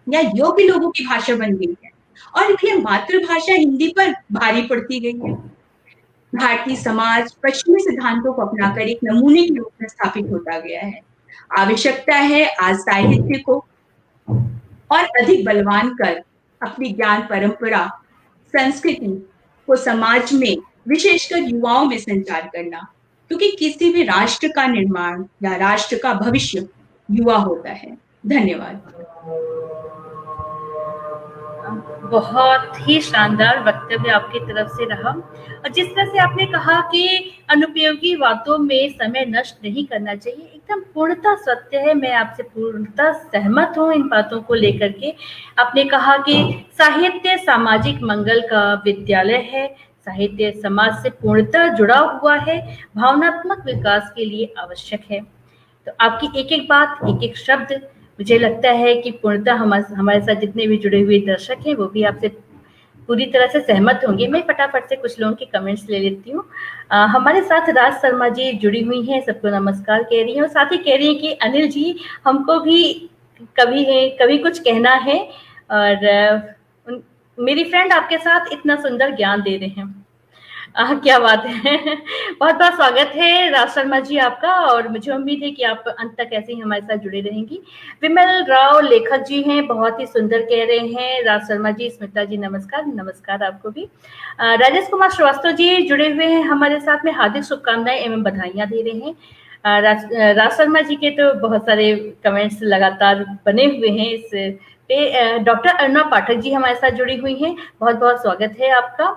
या योग्य लोगों की भाषा बन गई है और ये मातृभाषा हिंदी पर भारी पड़ती गई है। भारतीय समाज पश्चिमी सिद्धांतों को अपनाकर एक नमूने के रूप में स्थापित होता गया है। आवश्यकता है आज साहित्य को और अधिक बलवान कर अपनी ज्ञान परंपरा, संस्कृति को समाज में, विशेषकर युवाओं में संचार करना, क्योंकि किसी भी राष्ट्र का निर्माण या राष्ट्र का भविष्य युवा होता है। धन्यवाद। बहुत ही शानदार वक्तव्य आपकी तरफ से रहा और जिस तरह से आपने कहा कि अनुपयोगी बातों में समय नष्ट नहीं करना चाहिए, एकदम पूर्णतः सत्य है। मैं आपसे पूर्णतः सहमत हूँ इन बातों को लेकर के। आपने कहा कि साहित्य सामाजिक मंगल का विद्यालय है, साहित्य समाज से पूर्णतः जुड़ा हुआ है, भावनात्मक विकास के लिए आवश्यक है। तो आपकी एक एक बात, एक एक शब्द मुझे लगता है कि पूर्णतः हमारे साथ जितने भी जुड़े हुए दर्शक हैं वो भी आपसे पूरी तरह से सहमत होंगे। मैं फटाफट से कुछ लोगों के कमेंट्स ले लेती हूँ। हमारे साथ राज शर्मा जी जुड़ी हुई हैं, सबको नमस्कार कह रही हैं और साथ ही कह रही हैं कि अनिल जी हमको भी कभी कुछ कहना है और मेरी फ्रेंड आपके साथ इतना सुंदर ज्ञान दे रहे हैं। क्या बात है। बहुत बहुत स्वागत है राज शर्मा जी आपका और मुझे उम्मीद है कि आप अंत तक ऐसे ही हमारे साथ जुड़े रहेंगी। विमल राव लेखक जी हैं, बहुत ही सुंदर कह रहे हैं। राज शर्मा जी, स्मिता जी नमस्कार। नमस्कार आपको भी। राजेश कुमार श्रीवास्तव जी जुड़े हुए हैं हमारे साथ में, हार्दिक शुभकामनाएं एवं बधाइयां दे रहे हैं। राज शर्मा जी के तो बहुत सारे कमेंट्स लगातार बने हुए हैं इस पे। डॉक्टर अरुणा पाठक जी हमारे साथ जुड़ी हुई हैं, बहुत बहुत स्वागत है आपका।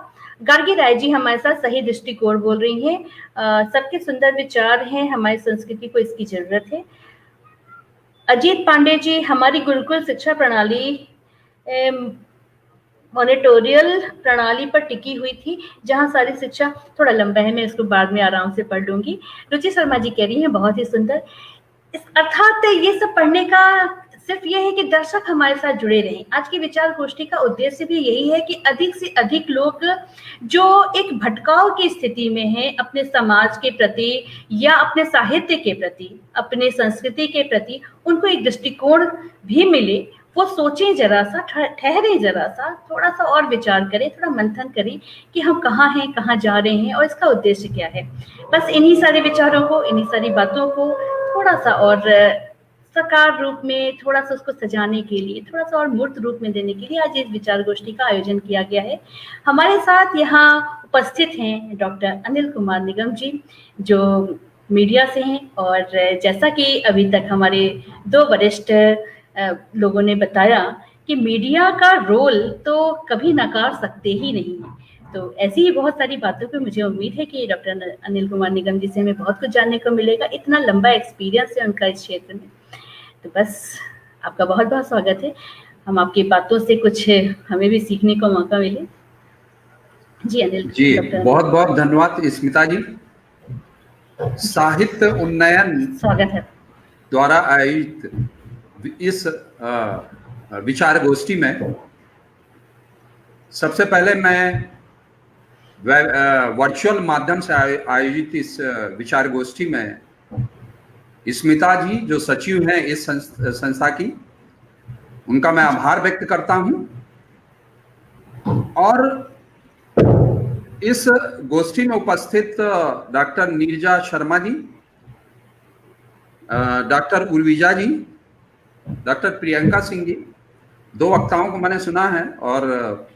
गार्गी राय जी हमारे साथ सही दृष्टिकोण बोल रही हैं। सबके सुंदर विचार हैं, हमारी संस्कृति को इसकी जरूरत है। अजीत पांडे जी, हमारी गुरुकुल शिक्षा प्रणाली मॉनिटोरियल प्रणाली पर टिकी हुई थी, जहां सारी शिक्षा, थोड़ा लंबा है मैं इसको बाद में आराम से पढ़ लूंगी। रुचि शर्मा जी कह रही हैं बहुत ही सुंदर। अर्थात ये सब पढ़ने का सिर्फ ये है कि दर्शक हमारे साथ जुड़े रहें। आज की विचार गोष्ठी का उद्देश्य भी यही है कि अधिक से अधिक लोग जो एक भटकाव की स्थिति में हैं अपने समाज के प्रति या अपने साहित्य के प्रति, अपने संस्कृति के प्रति, उनको एक दृष्टिकोण भी मिले। वो सोचें जरा सा, ठहरे जरा सा, थोड़ा सा और विचार करें, थोड़ा मंथन करें कि हम कहाँ हैं, कहाँ जा रहे हैं और इसका उद्देश्य क्या है। बस इन्हीं सारे विचारों को, इन्हीं सारी बातों को थोड़ा सा और साकार रूप में, थोड़ा सा उसको सजाने के लिए, थोड़ा सा और मूर्त रूप में देने के लिए आज इस विचार गोष्ठी का आयोजन किया गया है। हमारे साथ यहाँ उपस्थित हैं डॉक्टर अनिल कुमार निगम जी, जो मीडिया से हैं, और जैसा कि अभी तक हमारे 2 वरिष्ठ लोगों ने बताया कि मीडिया का रोल तो कभी नकार सकते ही नहीं है। तो ऐसी ही बहुत सारी बातों पे मुझे उम्मीद है कि डॉक्टर अनिल कुमार निगम जी से हमें बहुत कुछ जानने को मिलेगा। इतना लंबा एक्सपीरियंस है उनका इस क्षेत्र में। तो बस आपका बहुत बहुत स्वागत है। हम आपकी बातों से कुछ हमें भी सीखने को मौका मिले। जी अनिल जी, बहुत बहुत धन्यवाद स्मिता जी। साहित्य उन्नयन स्वागत है द्वारा आयोजित इस विचार गोष्ठी में सबसे पहले मैं वर्चुअल माध्यम से आयोजित इस विचार गोष्ठी में स्मिता जी जो सचिव हैं इस संस्था की, उनका मैं आभार व्यक्त करता हूं। और इस गोष्ठी में उपस्थित डॉक्टर नीरजा शर्मा जी, डॉक्टर उर्विजा जी, डॉक्टर प्रियंका सिंह जी, 2 वक्ताओं को मैंने सुना है। और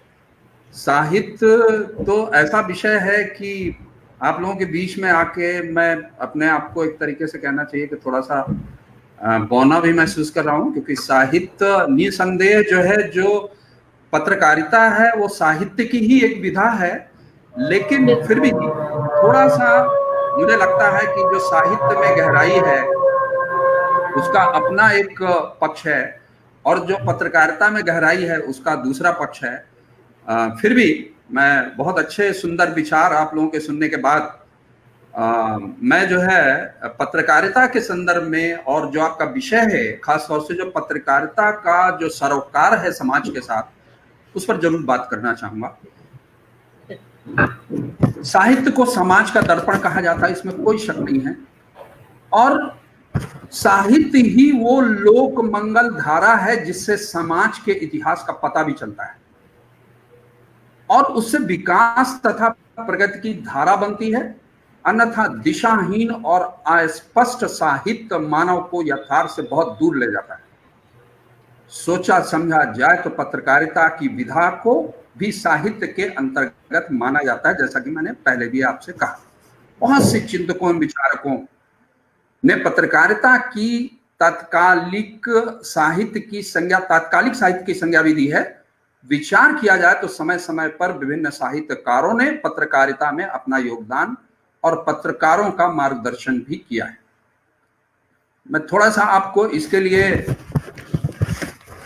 साहित्य तो ऐसा विषय है कि आप लोगों के बीच में आके मैं अपने आप को एक तरीके से कहना चाहिए कि थोड़ा सा बौना भी महसूस कर रहा हूँ, क्योंकि साहित्य निसंदेह जो है, जो पत्रकारिता है वो साहित्य की ही एक विधा है, लेकिन फिर भी थोड़ा सा मुझे लगता है कि जो साहित्य में गहराई है उसका अपना एक पक्ष है, और जो पत्रकारिता में गहराई है उसका दूसरा पक्ष है। फिर भी मैं बहुत अच्छे सुंदर विचार आप लोगों के सुनने के बाद मैं जो है पत्रकारिता के संदर्भ में, और जो आपका विषय है खासतौर से जो पत्रकारिता का जो सरोकार है समाज के साथ, उस पर जरूर बात करना चाहूंगा। साहित्य को समाज का दर्पण कहा जाता है, इसमें कोई शक नहीं है। और साहित्य ही वो लोक मंगल धारा है जिससे समाज के इतिहास का पता भी चलता है, और उससे विकास तथा प्रगति की धारा बनती है। अन्यथा दिशाहीन और अस्पष्ट साहित्य मानव को यथार्थ से बहुत दूर ले जाता है। सोचा समझा जाए तो पत्रकारिता की विधा को भी साहित्य के अंतर्गत माना जाता है, जैसा कि मैंने पहले भी आपसे कहा। बहुत से चिंतकों विचारकों ने पत्रकारिता की तात्कालिक साहित्य की संज्ञा भी दी है। विचार किया जाए तो समय समय पर विभिन्न साहित्यकारों ने पत्रकारिता में अपना योगदान और पत्रकारों का मार्गदर्शन भी किया है। मैं थोड़ा सा आपको इसके लिए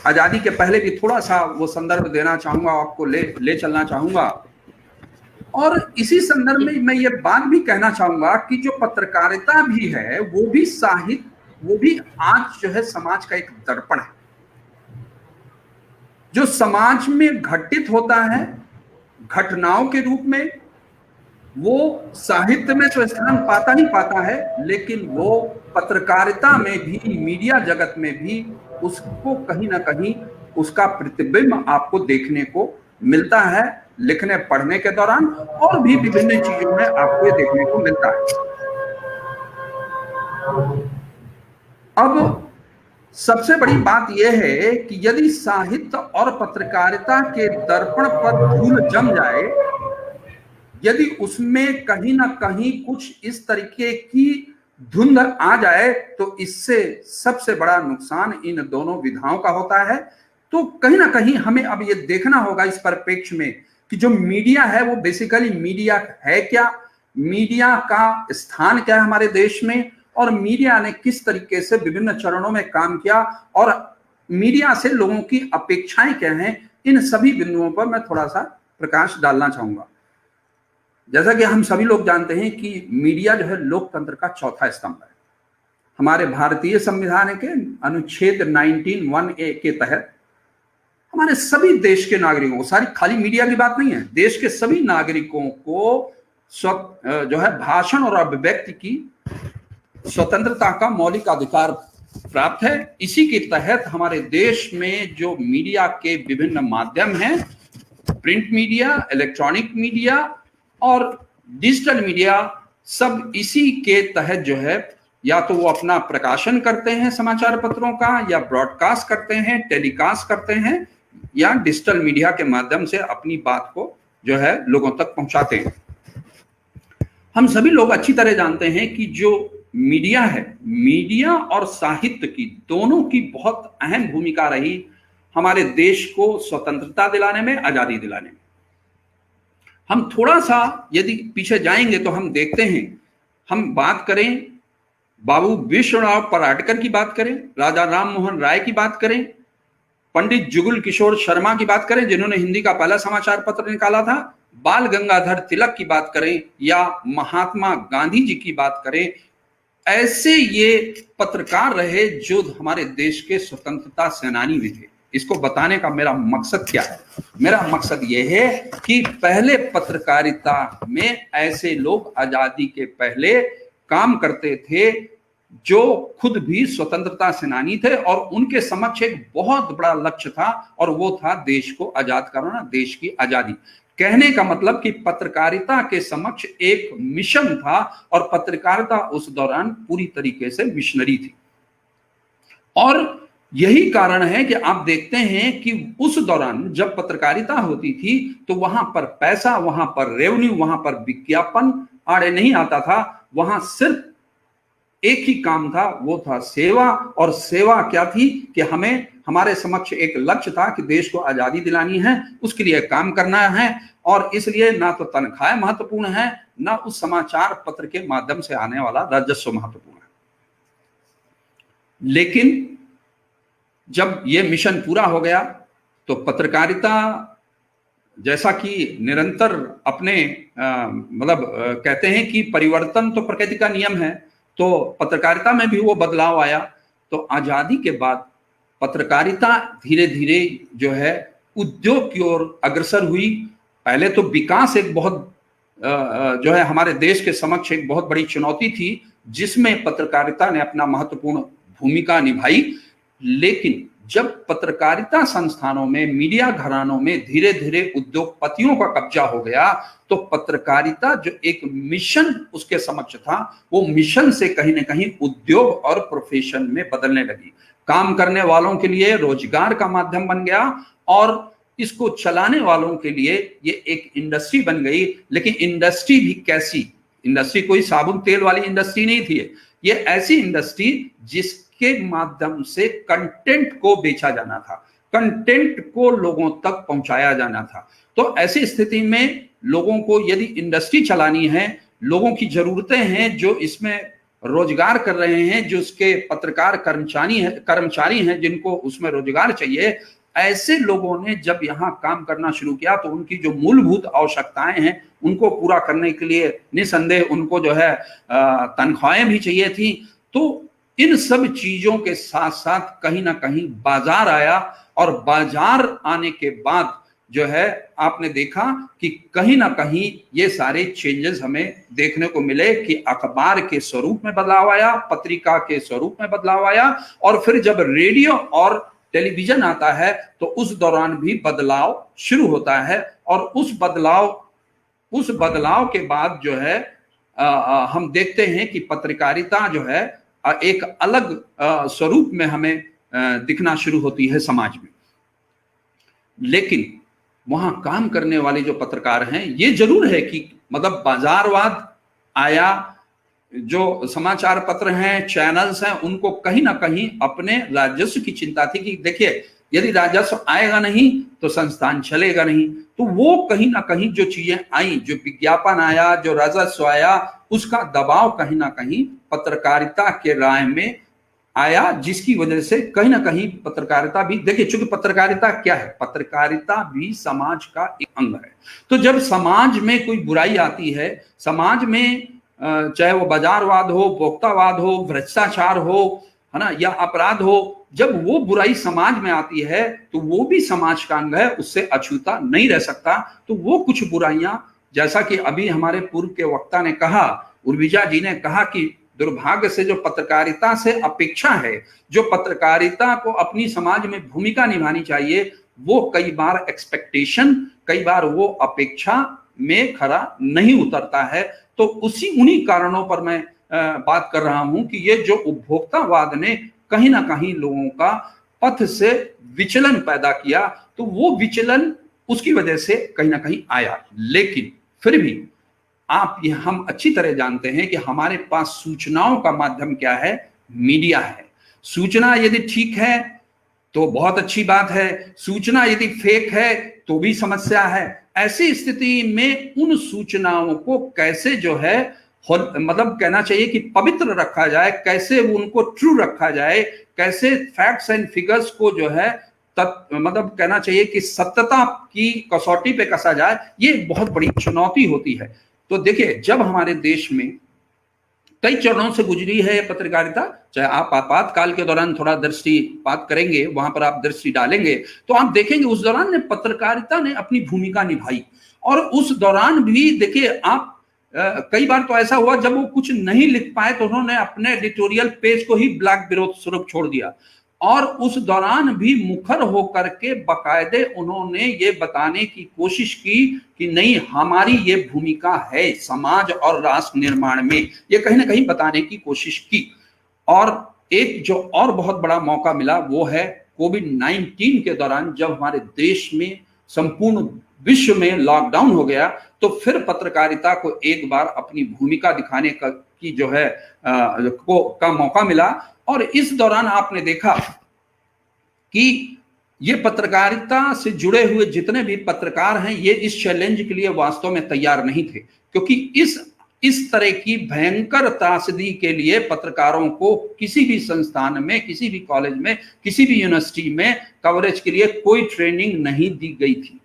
आजादी के पहले भी थोड़ा सा वो संदर्भ देना चाहूंगा, आपको ले चलना चाहूंगा। और इसी संदर्भ में मैं ये बात भी कहना चाहूंगा कि जो पत्रकारिता भी है वो भी साहित्य, वो भी आज जो है समाज का एक दर्पण है। जो समाज में घटित होता है घटनाओं के रूप में, वो साहित्य में तो स्थान पाता ही पाता है, लेकिन वो पत्रकारिता में भी, मीडिया जगत में भी उसको कहीं ना कहीं उसका प्रतिबिंब आपको देखने को मिलता है, लिखने पढ़ने के दौरान, और भी विभिन्न चीजों में आपको देखने को मिलता है। अब सबसे बड़ी बात यह है कि यदि साहित्य और पत्रकारिता के दर्पण पर धूल जम जाए, यदि उसमें कहीं ना कहीं कुछ इस तरीके की धुंध आ जाए, तो इससे सबसे बड़ा नुकसान इन दोनों विधाओं का होता है। तो कहीं ना कहीं हमें अब ये देखना होगा इस परिप्रेक्ष्य में कि जो मीडिया है वो बेसिकली मीडिया है क्या, मीडिया का स्थान क्या है हमारे देश में, और मीडिया ने किस तरीके से विभिन्न चरणों में काम किया, और मीडिया से लोगों की अपेक्षाएं क्या हैं। इन सभी बिंदुओं पर मैं थोड़ा सा प्रकाश डालना चाहूंगा। जैसा कि हम सभी लोग जानते हैं कि मीडिया जो है लोकतंत्र का चौथा स्तंभ है। हमारे भारतीय संविधान के अनुच्छेद 19(1)(a) के तहत हमारे सभी देश के नागरिकों को, सारी खाली मीडिया की बात नहीं है, देश के सभी नागरिकों को जो है भाषण और अभिव्यक्ति की स्वतंत्रता का मौलिक अधिकार प्राप्त है। इसी के तहत हमारे देश में जो मीडिया के विभिन्न माध्यम हैं, प्रिंट मीडिया, इलेक्ट्रॉनिक मीडिया और डिजिटल मीडिया, सब इसी के तहत जो है या तो वो अपना प्रकाशन करते हैं समाचार पत्रों का, या ब्रॉडकास्ट करते हैं, टेलीकास्ट करते हैं, या डिजिटल मीडिया के माध्यम से अपनी बात को जो है लोगों तक पहुंचाते हैं। हम सभी लोग अच्छी तरह जानते हैं कि जो मीडिया है, मीडिया और साहित्य की दोनों की बहुत अहम भूमिका रही हमारे देश को स्वतंत्रता दिलाने में, आजादी दिलाने में। हम थोड़ा सा यदि पीछे जाएंगे तो हम देखते हैं, हम बात करें बाबू विश्वनाथ पराडकर की बात करें, राजा राम मोहन राय की बात करें, पंडित जुगल किशोर शर्मा की बात करें जिन्होंने हिंदी का पहला समाचार पत्र निकाला था, बाल गंगाधर तिलक की बात करें, या महात्मा गांधी जी की बात करें, ऐसे ये पत्रकार रहे जो हमारे देश के स्वतंत्रता सेनानी भी थे। इसको बताने का मेरा मकसद क्या है? मेरा मकसद ये है कि पहले पत्रकारिता में ऐसे लोग आजादी के पहले काम करते थे जो खुद भी स्वतंत्रता सेनानी थे, और उनके समक्ष एक बहुत बड़ा लक्ष्य था, और वो था देश को आजाद कराना, देश की आजादी। कहने का मतलब कि पत्रकारिता के समक्ष एक मिशन था, और पत्रकारिता उस दौरान पूरी तरीके से मिशनरी थी। और यही कारण है कि आप देखते हैं कि उस दौरान जब पत्रकारिता होती थी तो वहां पर पैसा, वहां पर रेवेन्यू, वहां पर विज्ञापन आड़े नहीं आता था। वहां सिर्फ एक ही काम था, वो था सेवा। और सेवा क्या थी कि हमें, हमारे समक्ष एक लक्ष्य था कि देश को आजादी दिलानी है, उसके लिए काम करना है, और इसलिए ना तो तनख्वाह महत्वपूर्ण है, ना उस समाचार पत्र के माध्यम से आने वाला राजस्व महत्वपूर्ण है। लेकिन जब ये मिशन पूरा हो गया तो पत्रकारिता, जैसा कि निरंतर अपने कहते हैं कि परिवर्तन तो प्रकृति का नियम है, तो पत्रकारिता में भी वो बदलाव आया। तो आजादी के बाद पत्रकारिता धीरे धीरे जो है उद्योग की ओर अग्रसर हुई। पहले तो विकास एक बहुत जो है हमारे देश के समक्ष एक बहुत बड़ी चुनौती थी, जिसमें पत्रकारिता ने अपना महत्वपूर्ण भूमिका निभाई। लेकिन जब पत्रकारिता संस्थानों में, मीडिया घरानों में धीरे धीरे उद्योगपतियों का कब्जा हो गया, तो पत्रकारिता जो एक मिशन उसके समक्ष था, वो मिशन से कहीं ना कहीं उद्योग और प्रोफेशन में बदलने लगी। काम करने वालों के लिए रोजगार का माध्यम बन गया, और इसको चलाने वालों के लिए ये एक इंडस्ट्री बन गई। लेकिन इंडस्ट्री भी कैसी? इंडस्ट्री कोई साबुन तेल वाली इंडस्ट्री नहीं थी। ये ऐसी इंडस्ट्री जिसके माध्यम से कंटेंट को बेचा जाना था, कंटेंट को लोगों तक पहुंचाया जाना था। तो ऐसी स्थिति में लोगों को यदि इंडस्ट्री चलानी है, लोगों की जरूरतें हैं जो इसमें रोजगार कर रहे हैं, जो उसके पत्रकार कर्मचारी हैं जिनको उसमें रोजगार चाहिए, ऐसे लोगों ने जब यहाँ काम करना शुरू किया तो उनकी जो मूलभूत आवश्यकताएं हैं उनको पूरा करने के लिए निसंदेह उनको जो है तनख्वाहें भी चाहिए थी। तो इन सब चीजों के साथ साथ कहीं ना कहीं बाजार आया, और बाजार आने के बाद जो है आपने देखा कि कहीं ना कहीं ये सारे चेंजेस हमें देखने को मिले कि अखबार के स्वरूप में बदलाव आया, पत्रिका के स्वरूप में बदलाव आया, और फिर जब रेडियो और टेलीविजन आता है तो उस दौरान भी बदलाव शुरू होता है। और उस बदलाव के बाद जो है हम देखते हैं कि पत्रकारिता जो है एक अलग स्वरूप में हमें दिखना शुरू होती है समाज में। लेकिन वहां काम करने वाले जो पत्रकार हैं, ये जरूर है कि मतलब बाजारवाद आया, जो समाचार पत्र हैं, चैनल्स हैं, उनको कहीं ना कहीं अपने राजस्व की चिंता थी कि देखिए यदि राजस्व आएगा नहीं तो संस्थान चलेगा नहीं। तो वो कहीं ना कहीं जो चीजें आई, जो विज्ञापन आया, जो राजस्व आया, उसका दबाव कहीं ना कहीं पत्रकारिता के राय में आया, जिसकी वजह से कहीं ना कहीं पत्रकारिता भी, देखिए चूंकि पत्रकारिता क्या है, पत्रकारिता भी समाज का एक अंग है। तो जब समाज में कोई बुराई आती है, समाज में चाहे वो बाजारवाद हो, उपभोक्तावाद हो, भ्रष्टाचार हो, है ना, या अपराध हो, जब वो बुराई समाज में आती है तो वो भी समाज का अंग है, उससे अछूता नहीं रह सकता। तो वो कुछ बुराइयां, जैसा कि अभी हमारे पूर्व के वक्ता ने कहा, उर्विजा जी ने कहा कि दुर्भाग्य से जो पत्रकारिता से अपेक्षा है, जो पत्रकारिता को अपनी समाज में भूमिका निभानी चाहिए, वो कई बार एक्सपेक्टेशन, कई बार वो अपेक्षा में खरा नहीं उतरता है। तो उन्हीं कारणों पर मैं बात कर रहा हूं कि ये जो उपभोक्तावाद ने कहीं ना कहीं लोगों का पथ से विचलन पैदा किया, तो वो विचलन उसकी वजह से कहीं ना कहीं आया। लेकिन फिर भी हम अच्छी तरह जानते हैं कि हमारे पास सूचनाओं का माध्यम क्या है, मीडिया है। सूचना यदि ठीक है तो बहुत अच्छी बात है, सूचना यदि फेक है तो भी समस्या है। ऐसी स्थिति में उन सूचनाओं को कैसे जो है मतलब कहना चाहिए कि पवित्र रखा जाए, कैसे उनको ट्रू रखा जाए, कैसे फैक्ट्स एंड फिगर्स को जो है मतलब कहना चाहिए कि सत्यता की कसौटी पे कसा जाए, ये बहुत बड़ी चुनौती होती है। तो देखिए, जब हमारे देश में कई चरणों से गुजरी है पत्रकारिता, चाहे आप आपातकाल के दौरान थोड़ा दृष्टिपात करेंगे, वहां पर आप दृष्टि डालेंगे तो आप देखेंगे उस दौरान पत्रकारिता ने अपनी भूमिका निभाई। और उस दौरान भी देखिए आप कई बार तो ऐसा हुआ जब वो कुछ नहीं लिख पाए तो उन्होंने अपने एडिटोरियल पेज को ही ब्लैक विरोध स्वरूप छोड़ दिया, और उस दौरान भी मुखर होकर के बाकायदे उन्होंने ये बताने की कोशिश की कि नहीं, हमारी ये भूमिका है समाज और राष्ट्र निर्माण में, ये कहीं ना कहीं बताने की कोशिश की। और एक जो और बहुत बड़ा मौका मिला वो है कोविड-19 के दौरान, जब हमारे देश में संपूर्ण विश्व में लॉकडाउन हो गया, तो फिर पत्रकारिता को एक बार अपनी भूमिका दिखाने की जो है का मौका मिला। और इस दौरान आपने देखा कि ये पत्रकारिता से जुड़े हुए जितने भी पत्रकार हैं, ये इस चैलेंज के लिए वास्तव में तैयार नहीं थे, क्योंकि इस तरह की भयंकर त्रासदी के लिए पत्रकारों को किसी भी संस्थान में, किसी भी कॉलेज में, किसी भी यूनिवर्सिटी में कवरेज के लिए कोई ट्रेनिंग नहीं दी गई थी।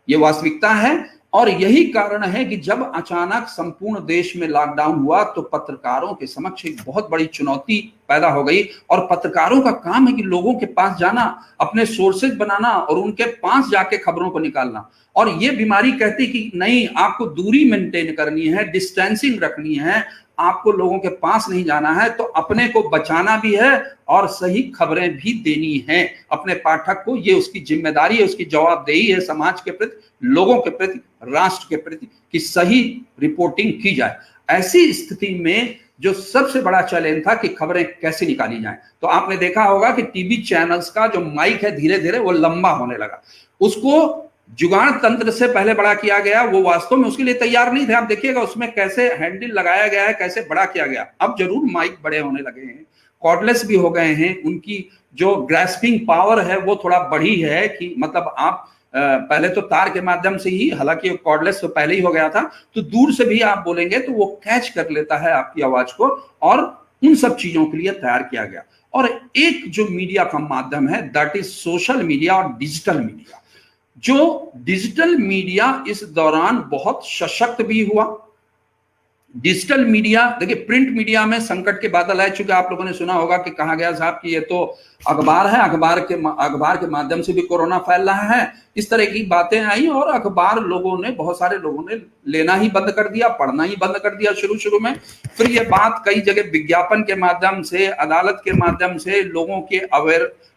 ये वास्तविकता है। और यही कारण है कि जब अचानक संपूर्ण देश में लॉकडाउन हुआ तो पत्रकारों के समक्ष एक बहुत बड़ी चुनौती पैदा हो गई। और पत्रकारों का काम है कि लोगों के पास जाना, अपने सोर्सेज बनाना और उनके पास जाके खबरों को निकालना। और ये बीमारी कहती कि नहीं, आपको दूरी मेंटेन करनी है, डिस्टेंसिंग रखनी है, आपको लोगों के पास नहीं जाना है, तो अपने को बचाना भी है और सही खबरें भी देनी है अपने पाठक को। ये उसकी जिम्मेदारी है, उसकी जवाबदेही है समाज के प्रति, लोगों के प्रति, राष्ट्र के प्रति, कि सही रिपोर्टिंग की जाए। ऐसी स्थिति में जो सबसे बड़ा चैलेंज था कि खबरें कैसे निकाली जाएं, तो आपने देखा होगा कि टीवी चैनल्स का जो माइक है धीरे धीरे वो लंबा होने लगा। उसको जुगाड़ तंत्र से पहले बड़ा किया गया, वो वास्तव में उसके लिए तैयार नहीं थे। आप देखिएगा उसमें कैसे हैंडल लगाया गया है, कैसे बड़ा किया गया। अब जरूर माइक बड़े होने लगे हैं, कॉर्डलेस भी हो गए हैं, उनकी जो ग्रैस्पिंग पावर है वो थोड़ा बढ़ी है कि मतलब आप पहले तो तार के माध्यम से ही, हालांकि कॉर्डलेस तो पहले ही हो गया था, तो दूर से भी आप बोलेंगे तो वो कैच कर लेता है आपकी आवाज को, और उन सब चीजों के लिए तैयार किया गया। और एक जो मीडिया का माध्यम है दैट इज सोशल मीडिया और डिजिटल मीडिया। जो डिजिटल मीडिया इस दौरान बहुत सशक्त भी हुआ। डिजिटल मीडिया, देखिए प्रिंट मीडिया में संकट के बादल आए, चूंकि आप लोगों ने सुना होगा कि कहा गया साहब कि ये तो अखबार है, अखबार के माध्यम से भी कोरोना फैल रहा है, इस तरह की बातें आई और अखबार बहुत सारे लोगों ने लेना ही बंद कर दिया, पढ़ना ही बंद कर दिया शुरू में। फिर ये बात कई जगह विज्ञापन के माध्यम से, अदालत के माध्यम से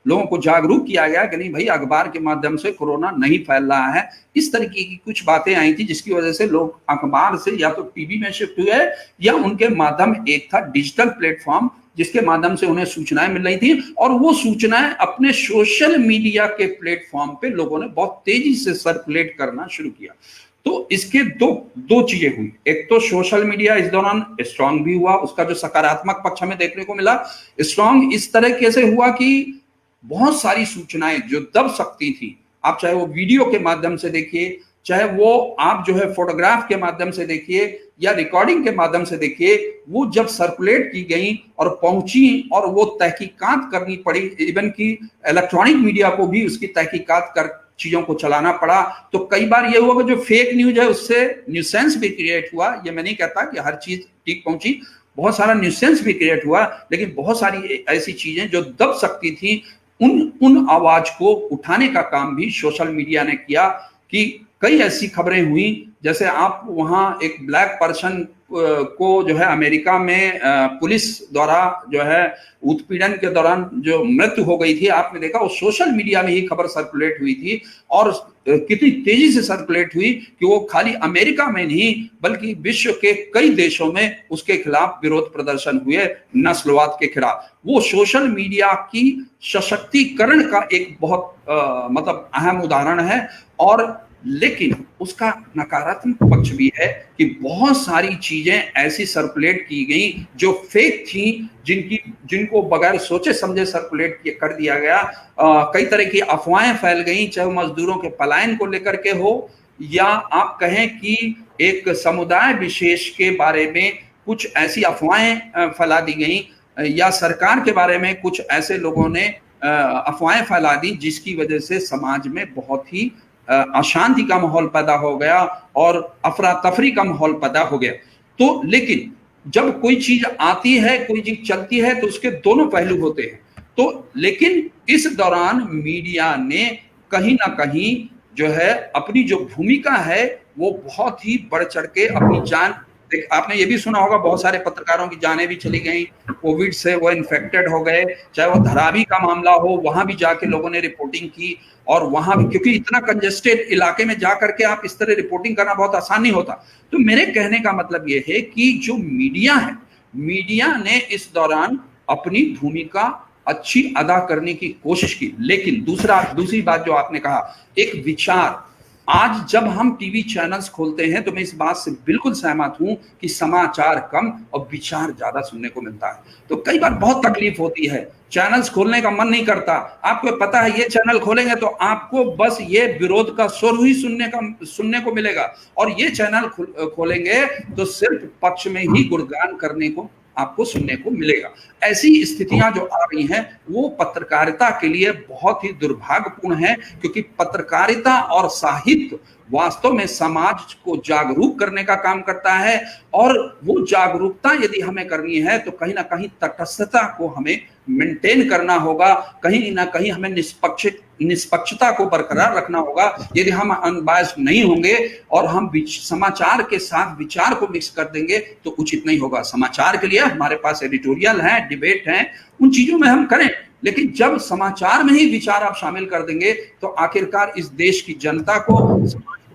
लोगों को जागरूक किया गया कि नहीं भाई, अखबार के माध्यम से कोरोना नहीं फैल रहा है। इस तरीके की कुछ बातें आई थी जिसकी वजह से लोग अखबार से या तो टीवी में शिफ्ट हुए, या उनके माध्यम एक था डिजिटल प्लेटफॉर्म जिसके माध्यम से उन्हें सूचनाएं मिल रही थी, और वो सूचनाएं अपने सोशल मीडिया के प्लेटफॉर्म पे लोगों ने बहुत तेजी से सर्कुलेट करना शुरू किया। तो इसके दो चीजें हुई। एक तो सोशल मीडिया इस दौरान स्ट्रांग भी हुआ, उसका जो सकारात्मक पक्ष हमें देखने को मिला, स्ट्रांग इस तरह से हुआ कि बहुत सारी सूचनाएं जो दब सकती थी, आप चाहे वो वीडियो के माध्यम से देखिए, चाहे वो आप जो है फोटोग्राफ के माध्यम से देखिए या रिकॉर्डिंग के माध्यम से देखिए, वो जब सर्कुलेट की गई और पहुंची और वो तहकीकात करनी पड़ी, इवन की इलेक्ट्रॉनिक मीडिया को भी उसकी तहकीकात कर चीजों को चलाना पड़ा। तो कई बार ये हुआ कि जो फेक न्यूज है उससे न्यूसेंस भी क्रिएट हुआ। ये मैं नहीं कहता कि हर चीज ठीक पहुंची, बहुत सारा न्यूसेंस भी क्रिएट हुआ, लेकिन बहुत सारी ऐसी चीजें जो दब सकती थी उन आवाज को उठाने का काम भी सोशल मीडिया ने किया। कि कई ऐसी खबरें हुई, जैसे आप वहां एक ब्लैक पर्सन को जो है अमेरिका में पुलिस द्वारा जो है उत्पीड़न के दौरान जो मृत्यु हो गई थी, आपने देखा वो सोशल मीडिया में ही खबर सर्कुलेट हुई थी और कितनी तेजी से सर्कुलेट हुई कि वो खाली अमेरिका में नहीं बल्कि विश्व के कई देशों में उसके खिलाफ विरोध प्रदर्शन हुए, नस्लवाद के खिलाफ। वो सोशल मीडिया की सशक्तिकरण का एक बहुत मतलब अहम उदाहरण है। और लेकिन उसका नकारात्मक पक्ष भी है कि बहुत सारी चीजें ऐसी सर्कुलेट की गई जो फेक थी, जिनको बगैर सोचे समझे सर्कुलेट कर दिया गया। कई तरह की अफवाहें फैल गई, चाहे मजदूरों के पलायन को लेकर के हो या आप कहें कि एक समुदाय विशेष के बारे में कुछ ऐसी अफवाहें फैला दी गई या सरकार के बारे में कुछ ऐसे लोगों ने अफवाहें फैला दी जिसकी वजह से समाज में बहुत ही अशांति का माहौल पैदा हो गया और अफरा तफरी का माहौल पैदा हो गया। तो लेकिन जब कोई चीज आती है, कोई चीज चलती है तो उसके दोनों पहलू होते हैं। तो लेकिन इस दौरान मीडिया ने कहीं ना कहीं जो है अपनी जो भूमिका है वो बहुत ही बढ़ चढ़ के अपनी जान, आपने ये भी सुना होगा बहुत सारे पत्रकारों की जानें भी चली गई, कोविड से वो इन्फेक्टेड हो गए, चाहे वो धरावी का मामला हो, वहां भी जाके लोगों ने रिपोर्टिंग की। और वहां भी क्योंकि इतना कंजेस्टेड इलाके में जा करके आप इस तरह रिपोर्टिंग करना बहुत आसान नहीं होता। तो मेरे कहने का मतलब ये है कि जो मीडिया है, मीडिया ने इस दौरान अपनी भूमिका अच्छी अदा करने की कोशिश की। लेकिन दूसरी बात जो आपने कहा, एक विचार, आज जब हम टीवी चैनल्स खोलते हैं तो मैं इस बात से बिल्कुल सहमत हूं कि समाचार कम और विचार ज्यादा सुनने को मिलता है। तो कई बार बहुत तकलीफ होती है, चैनल्स खोलने का मन नहीं करता। आपको पता है ये चैनल खोलेंगे तो आपको बस ये विरोध का स्वर ही सुनने को मिलेगा, और ये चैनल खोलेंगे तो सिर्फ पक्ष में ही गुणगान करने को आपको सुनने को मिलेगा। ऐसी स्थितियां जो आ रही हैं वो पत्रकारिता के लिए बहुत ही दुर्भाग्यपूर्ण है, क्योंकि पत्रकारिता और साहित्य वास्तव में समाज को जागरूक करने का काम करता है। और वो जागरूकता यदि हमें करनी है तो कहीं ना कहीं तटस्थता को हमें मेंटेन करना होगा, कहीं ना कहीं हमें निष्पक्षता को बरकरार रखना होगा। यदि हम अनबायस्ड नहीं होंगे और हम समाचार के साथ विचार को मिक्स कर देंगे तो उचित नहीं होगा। समाचार के लिए हमारे पास एडिटोरियल है, डिबेट है, उन चीजों में हम करें, लेकिन जब समाचार में ही विचार आप शामिल कर देंगे तो आखिरकार इस देश की जनता को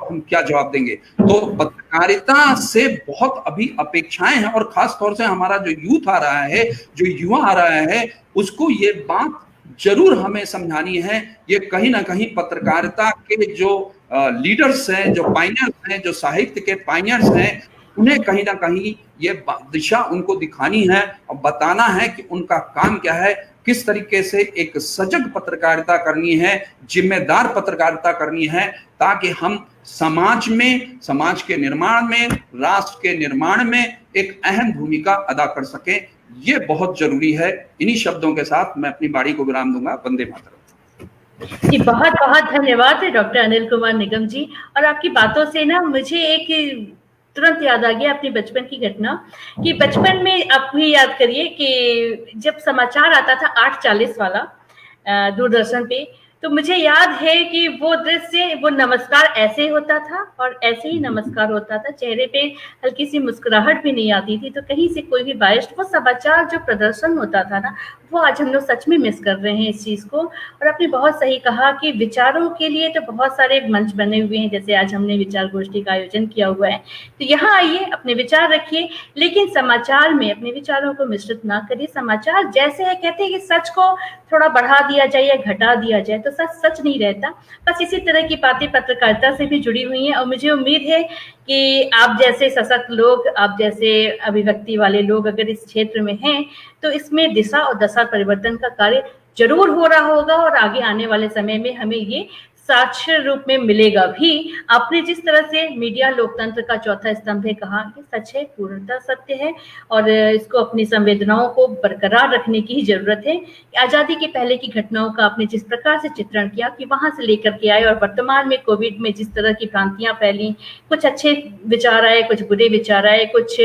हम क्या जवाब देंगे। तो पत्रकारिता से बहुत अभी अपेक्षाएं हैं, और खास तौर से हमारा जो यूथ आ रहा है, जो युवा आ रहा है, उसको ये बात जरूर हमें समझानी है। ये कहीं ना कहीं पत्रकारिता के जो लीडर्स हैं, जो पायनियर्स हैं, जो साहित्य के पायनियर्स हैं, उन्हें कहीं ना कहीं ये दिशा उनको दिखानी है और बताना है कि उनका काम क्या है, किस तरीके से एक सजग पत्रकारिता करनी है, जिम्मेदार पत्रकारिता करनी है, ताकि हम समाज में, समाज के निर्माण में, राष्ट्र के निर्माण में एक अहम भूमिका अदा कर सकें। ये बहुत जरूरी है। इन्हीं शब्दों के साथ मैं अपनी बारी को विराम दूंगा। वंदे मातरम। जी, बहुत बहुत धन्यवाद डॉक्टर अनिल कुमार निगम जी। और आपकी बातों से ना मुझे एक तुरंत याद आ गया अपनी बचपन की घटना, कि बचपन में आप भी याद करिए कि जब समाचार आता था 8:40 वाला दूरदर्शन पे, तो मुझे याद है कि वो दृश्य, वो नमस्कार ऐसे होता था और ऐसे ही नमस्कार होता था, चेहरे पे हल्की सी मुस्कुराहट भी नहीं आती थी, तो कहीं से कोई भी बायस्ड, वो समाचार जो प्रदर्शन होता था ना, वो आज हम लोग सच में मिस कर रहे हैं इस चीज को। और आपने बहुत सही कहा कि विचारों के लिए तो बहुत सारे मंच बने हुए हैं, जैसे आज हमने विचार गोष्ठी का आयोजन किया हुआ है, तो यहाँ आइए, अपने विचार रखिए, लेकिन समाचार में अपने विचारों को मिश्रित ना करिए। समाचार जैसे है, कहते हैं कि सच को थोड़ा बढ़ा दिया जाए या घटा दिया जाए तो सच सच नहीं रहता। बस इसी तरह की बातें पत्रकारिता से भी जुड़ी हुई हैं, और मुझे उम्मीद है कि आप जैसे सशक्त लोग, आप जैसे अभिव्यक्ति वाले लोग अगर इस क्षेत्र में हैं तो इसमें दिशा और दशा परिवर्तन का कार्य जरूर हो रहा होगा, और आगे आने वाले समय में हमें ये साक्ष्य रूप में मिलेगा भी। आपने जिस तरह से मीडिया लोकतंत्र का चौथा स्तंभ है कहा, कि सच है, पूर्णतः सत्य है, और इसको अपनी संवेदनाओं को बरकरार रखने की ही जरूरत है। आजादी के पहले की घटनाओं का आपने जिस प्रकार से चित्रण किया कि वहां से लेकर के आए, और वर्तमान में कोविड में जिस तरह की भ्रांतियां फैली, कुछ अच्छे विचार आए, कुछ बुरे विचार आए, कुछ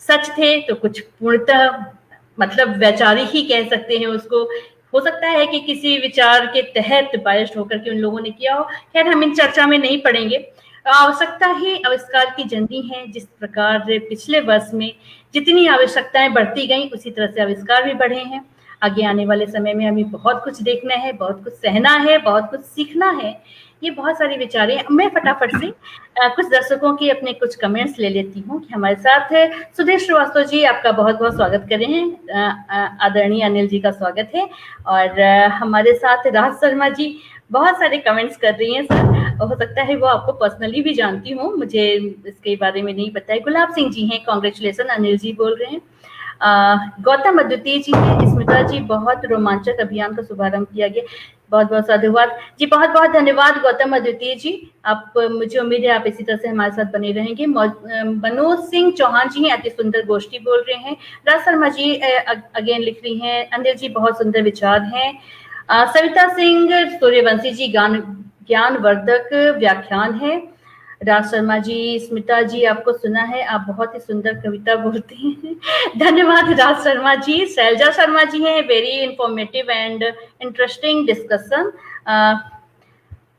सच थे तो कुछ पूर्णतः मतलब वैचारिक ही कह सकते हैं उसको, हो सकता है कि किसी विचार के तहत बायस्ड होकर के उन लोगों ने किया हो। खैर, हम इन चर्चा में नहीं पड़ेंगे। आवश्यकता ही आविष्कार की जननी है। जिस प्रकार पिछले वर्ष में जितनी आवश्यकताएं बढ़ती गई, उसी तरह से आविष्कार भी बढ़े हैं। आगे आने वाले समय में हमें बहुत कुछ देखना है, बहुत कुछ सहना है, बहुत कुछ सीखना है। ये बहुत सारी विचारें। मैं फटाफट से कुछ दर्शकों की अपने कुछ कमेंट्स ले लेती हूँ कि हमारे साथ सुधीर श्रीवास्तव जी, आपका बहुत बहुत स्वागत कर रहे हैं। आदरणीय अनिल जी का स्वागत है। और हमारे साथ राज शर्मा जी बहुत सारे कमेंट्स कर रही हैं सर। हो सकता है वो आपको पर्सनली भी जानती हूँ, मुझे इसके बारे में नहीं पता है। गुलाब सिंह जी हैं, कांग्रेचुलेसन अनिल जी बोल रहे हैं। गौतम अद्वितीय जी हैं, स्मिता जी बहुत रोमांचक अभियान का शुभारंभ किया गया, बहुत बहुत साधुवाद जी, बहुत बहुत धन्यवाद गौतम अद्वितीय जी। आप, मुझे उम्मीद है आप इसी तरह से हमारे साथ बने रहेंगे। मनोज सिंह चौहान जी हैं, अति सुंदर गोष्ठी बोल रहे हैं। राज शर्मा जी अगेन लिख रही हैं, अनिल जी बहुत सुंदर विचार हैं। सविता सिंह सूर्यवंशी जी ज्ञानवर्धक व्याख्यान है। राज शर्मा जी, स्मिता जी आपको सुना है, आप बहुत ही सुंदर कविता बोलते हैं। धन्यवाद राज शर्मा जी। शैलजा शर्मा जी हैं, very informative and interesting discussion.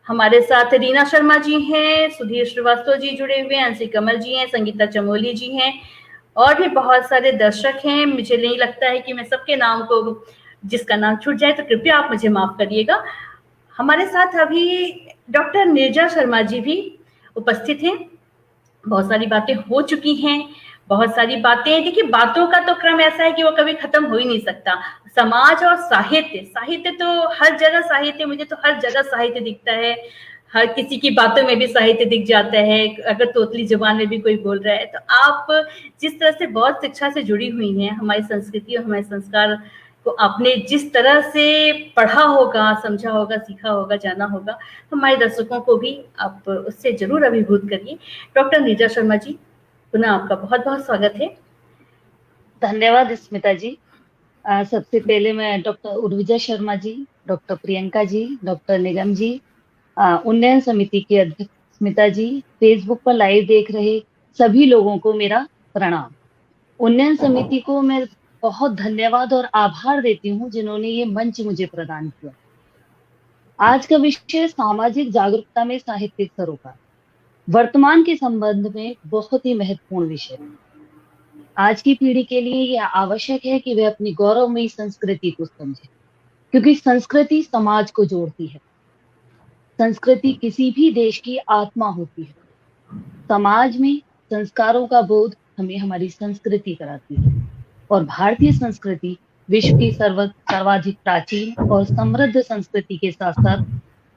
हमारे साथ रीना शर्मा जी हैं, सुधीर श्रीवास्तव जी जुड़े हुए हैं, अंशी कमल जी हैं, संगीता चमोली जी हैं, और भी बहुत सारे दर्शक हैं। मुझे नहीं लगता है कि मैं सबके नाम को, जिसका नाम छूट जाए तो कृपया आप मुझे माफ करिएगा। हमारे साथ अभी डॉक्टर नीरजा शर्मा जी भी उपस्थित हैं। बहुत सारी बातें हो चुकी हैं, बहुत सारी बातें, देखिए बातों का तो क्रम ऐसा है कि वो कभी खत्म हो ही नहीं सकता। समाज और साहित्य, साहित्य तो हर जगह साहित्य, मुझे तो हर जगह साहित्य दिखता है। हर किसी की बातों में भी साहित्य दिख जाता है। अगर तोतली जुबान में भी कोई बोल रहा है तो आप जिस तरह से बहुत शिक्षा से जुड़ी हुई हैं, हमारी संस्कृति और हमारे संस्कार को आपने जिस तरह से पढ़ा होगा, समझा होगा, सीखा होगा, जाना होगा, हमारे दर्शकों को भी आप उससे जरूर अभिभूत करिए। डॉक्टर नीरजा शर्मा जी, पुनः आपका बहुत बहुत स्वागत है। धन्यवाद स्मिता जी। सबसे पहले मैं doctor Urvija Sharma ji, doctor Priyanka ji, doctor निगम जी, उन्नयन समिति के अध्यक्ष स्मिता जी, फेसबुक पर लाइव देख रहे सभी लोगों को मेरा प्रणाम। उन्नयन समिति को मैं बहुत धन्यवाद और आभार देती हूँ जिन्होंने ये मंच मुझे प्रदान किया। आज का विषय सामाजिक जागरूकता में साहित्यिक सरोकार, वर्तमान के संबंध में बहुत ही महत्वपूर्ण विषय। आज की पीढ़ी के लिए यह आवश्यक है कि वे अपनी गौरवमयी संस्कृति को समझे, क्योंकि संस्कृति समाज को जोड़ती है। संस्कृति किसी भी देश की आत्मा होती है। समाज में संस्कारों का बोध हमें हमारी संस्कृति कराती है, और भारतीय संस्कृति विश्व की सर्वाधिक प्राचीन और समृद्ध संस्कृति के साथ साथ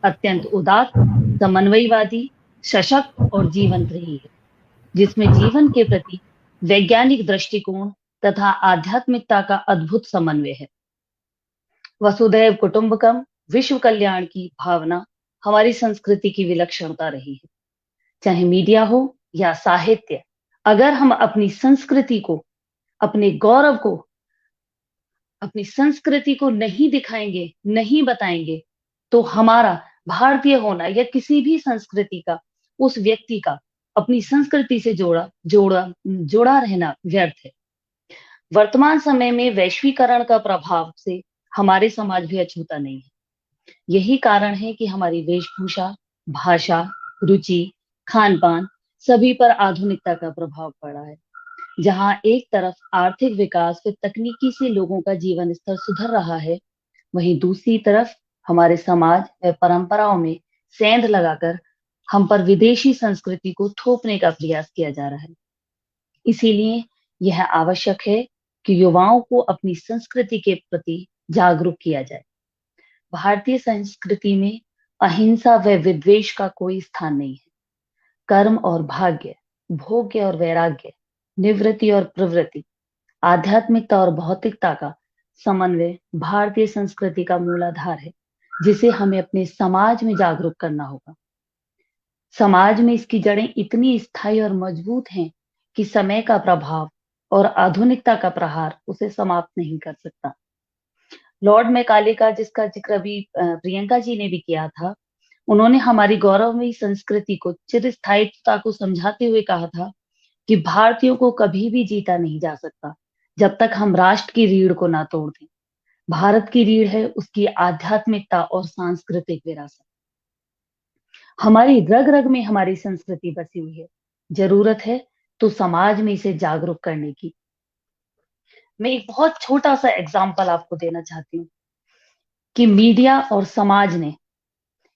अत्यंत उदार, समन्वयवादी, सशक्त और जीवंत रही है, जिसमें जीवन के प्रति वैज्ञानिक दृष्टिकोण तथा आध्यात्मिकता का अद्भुत समन्वय है। वसुधैव कुटुंबकम, विश्व कल्याण की भावना हमारी संस्कृति की विलक्षणता रही है। चाहे मीडिया हो या साहित्य, अगर हम अपनी संस्कृति को, अपने गौरव को, अपनी संस्कृति को नहीं दिखाएंगे, नहीं बताएंगे, तो हमारा भारतीय होना या किसी भी संस्कृति का, उस व्यक्ति का अपनी संस्कृति से जोड़ा रहना व्यर्थ है। वर्तमान समय में वैश्वीकरण का प्रभाव से हमारे समाज भी अछूता नहीं है। यही कारण है कि हमारी वेशभूषा, भाषा, रुचि, खान पान सभी पर आधुनिकता का प्रभाव पड़ा है। जहां एक तरफ आर्थिक विकास व तकनीकी से लोगों का जीवन स्तर सुधर रहा है, वहीं दूसरी तरफ हमारे समाज व परंपराओं में सेंध लगाकर हम पर विदेशी संस्कृति को थोपने का प्रयास किया जा रहा है। इसीलिए यह आवश्यक है कि युवाओं को अपनी संस्कृति के प्रति जागरूक किया जाए। भारतीय संस्कृति में अहिंसा व विद्वेष का कोई स्थान नहीं है। कर्म और भाग्य, भोग्य और वैराग्य, निवृत्ति और प्रवृत्ति, आध्यात्मिकता और भौतिकता का समन्वय भारतीय संस्कृति का मूलाधार है, जिसे हमें अपने समाज में जागरूक करना होगा। समाज में इसकी जड़ें इतनी स्थायी और मजबूत हैं कि समय का प्रभाव और आधुनिकता का प्रहार उसे समाप्त नहीं कर सकता। लॉर्ड मैकाले का, जिसका जिक्र अभी प्रियंका जी ने भी किया था, उन्होंने हमारी गौरवमयी संस्कृति को चिरस्थायित्वता को समझाते हुए कहा था कि भारतीयों को कभी भी जीता नहीं जा सकता जब तक हम राष्ट्र की रीढ़ को ना तोड़ दें। भारत की रीढ़ है उसकी आध्यात्मिकता और सांस्कृतिक विरासत। हमारी रग रग में हमारी संस्कृति बसी हुई है। जरूरत है तो समाज में इसे जागरूक करने की। मैं एक बहुत छोटा सा एग्जाम्पल आपको देना चाहती हूँ कि मीडिया और समाज ने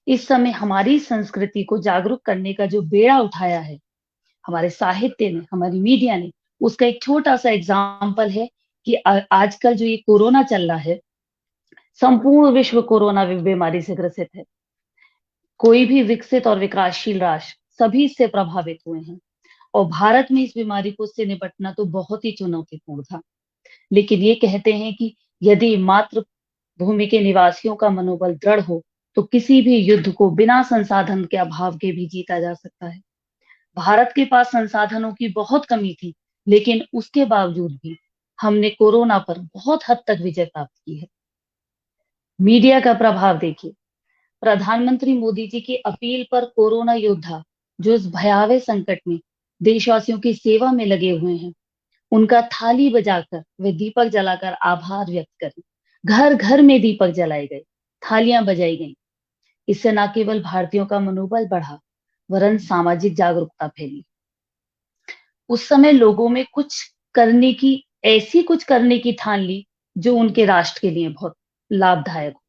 इस समय हमारी संस्कृति को जागरूक करने का जो बेड़ा उठाया है, हमारे साहित्य ने, हमारी मीडिया ने, उसका एक छोटा सा एग्जाम्पल है कि आजकल जो ये कोरोना चल रहा है, संपूर्ण विश्व कोरोना बीमारी से ग्रसित है। कोई भी विकसित और विकासशील राष्ट्र सभी इससे प्रभावित हुए हैं और भारत में इस बीमारी को से निपटना तो बहुत ही चुनौतीपूर्ण था। लेकिन ये कहते हैं कि यदि मातृभूमि के निवासियों का मनोबल दृढ़ हो तो किसी भी युद्ध को बिना संसाधन के अभाव के भी जीता जा सकता है। भारत के पास संसाधनों की बहुत कमी थी, लेकिन उसके बावजूद भी हमने कोरोना पर बहुत हद तक विजय प्राप्त की है। मीडिया का प्रभाव देखिए, प्रधानमंत्री मोदी जी की अपील पर कोरोना योद्धा जो इस भयावह संकट में देशवासियों की सेवा में लगे हुए हैं, उनका थाली बजाकर वे दीपक जलाकर आभार व्यक्त करें। घर घर में दीपक जलाए गए, थालियां बजाई गई। इससे न केवल भारतीयों का मनोबल बढ़ा, वरन सामाजिक जागरूकता फैली। उस समय लोगों में कुछ करने की ठान ली जो उनके राष्ट्र के लिए बहुत लाभदायक हो।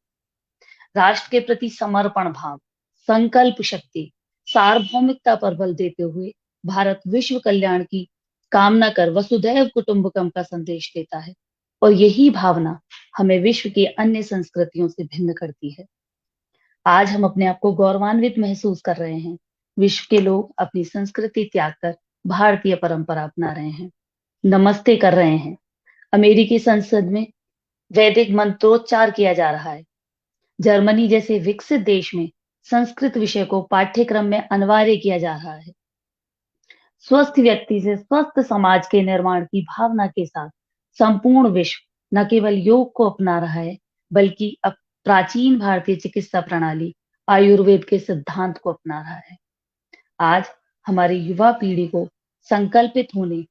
राष्ट्र के प्रति समर्पण भाव, संकल्प शक्ति, सार्वभौमिकता पर बल देते हुए भारत विश्व कल्याण की कामना कर वसुधैव कुटुंबकम का संदेश देता है और यही भावना हमें विश्व की अन्य संस्कृतियों से भिन्न करती है। आज हम अपने आप को गौरवान्वित महसूस कर रहे हैं। विश्व के लोग अपनी संस्कृति त्याग कर भारतीय परंपरा अपना रहे हैं, नमस्ते कर रहे हैं। अमेरिकी संसद में वैदिक मंत्रोच्चार किया जा रहा है। जर्मनी जैसे विकसित देश में संस्कृत विषय को पाठ्यक्रम में अनिवार्य किया जा रहा है। स्वस्थ व्यक्ति से स्वस्थ समाज के निर्माण की भावना के साथ संपूर्ण विश्व न केवल योग को अपना रहा है, बल्कि अब प्राचीन भारतीय चिकित्सा प्रणाली आयुर्वेद के सिद्धांत को अपना रहा है। आज हमारी युवा पीढ़ी को संकल्पित होने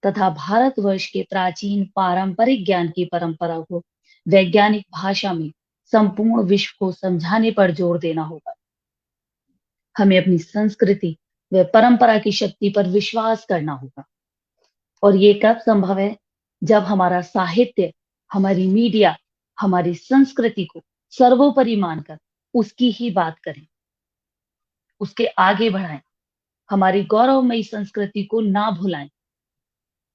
तथा भारतवर्ष के प्राचीन पारंपरिक ज्ञान की परंपरा को वैज्ञानिक भाषा में संपूर्ण विश्व को समझाने पर जोर देना होगा। हमें अपनी संस्कृति व परंपरा की शक्ति पर विश्वास करना होगा और ये कब संभव है? जब हमारा साहित्य, हमारी मीडिया हमारी संस्कृति को सर्वोपरि मानकर उसकी ही बात करें, उसके आगे बढ़ाएं, हमारी गौरवमयी संस्कृति को ना भुलाएं,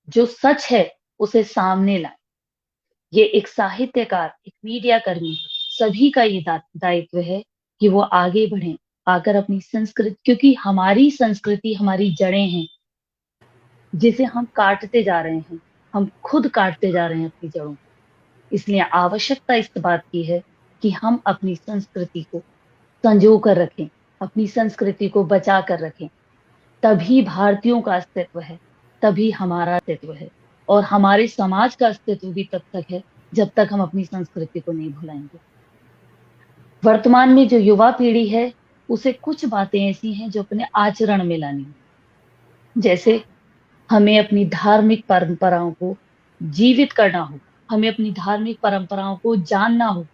जो सच है उसे सामने लाएं। ये एक साहित्यकार, एक मीडिया कर्मी, सभी का ये दायित्व है कि वो आगे बढ़ें, आकर अपनी संस्कृति, क्योंकि हमारी संस्कृति हमारी जड़ें हैं जिसे हम काटते जा रहे हैं, हम खुद काटते जा रहे हैं अपनी जड़ों को। इसलिए आवश्यकता इस बात की है कि हम अपनी संस्कृति को संजो कर रखें, अपनी संस्कृति को बचा कर रखें। तभी भारतीयों का अस्तित्व है, तभी हमारा अस्तित्व है और हमारे समाज का अस्तित्व भी तब तक है जब तक हम अपनी संस्कृति को नहीं भुलाएंगे। वर्तमान में जो युवा पीढ़ी है उसे कुछ बातें ऐसी हैं जो अपने आचरण में लानी है। जैसे हमें अपनी धार्मिक परंपराओं को जीवित करना होगा, हमें अपनी धार्मिक परंपराओं को जानना होगा।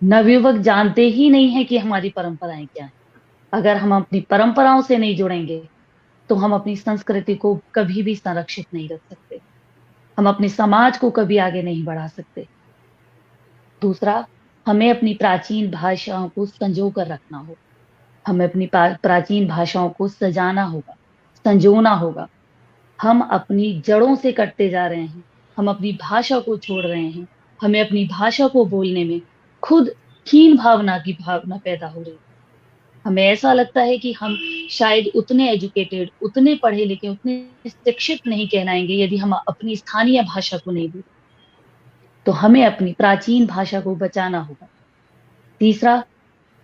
नवयुवक जानते ही नहीं है कि हमारी परंपराएं क्या हैं। अगर हम अपनी परंपराओं से नहीं जुड़ेंगे तो हम अपनी संस्कृति को कभी भी संरक्षित नहीं रख सकते, हम अपने समाज को कभी आगे नहीं बढ़ा सकते। दूसरा, हमें अपनी प्राचीन भाषाओं को संजो कर रखना होगा, हमें अपनी प्राचीन भाषाओं को सजाना होगा, संजोना होगा। हम अपनी जड़ों से कटते जा रहे हैं, हम अपनी भाषा को छोड़ रहे हैं, हमें अपनी भाषा को बोलने में खुद हीन भावना की भावना पैदा हो रही है। हमें ऐसा लगता है कि हम शायद उतने एजुकेटेड, उतने पढ़े लिखे, उतने शिक्षित नहीं कहलाएंगे यदि हम अपनी स्थानीय भाषा को नहीं बोलें। तो हमें अपनी प्राचीन भाषा को बचाना होगा। तीसरा,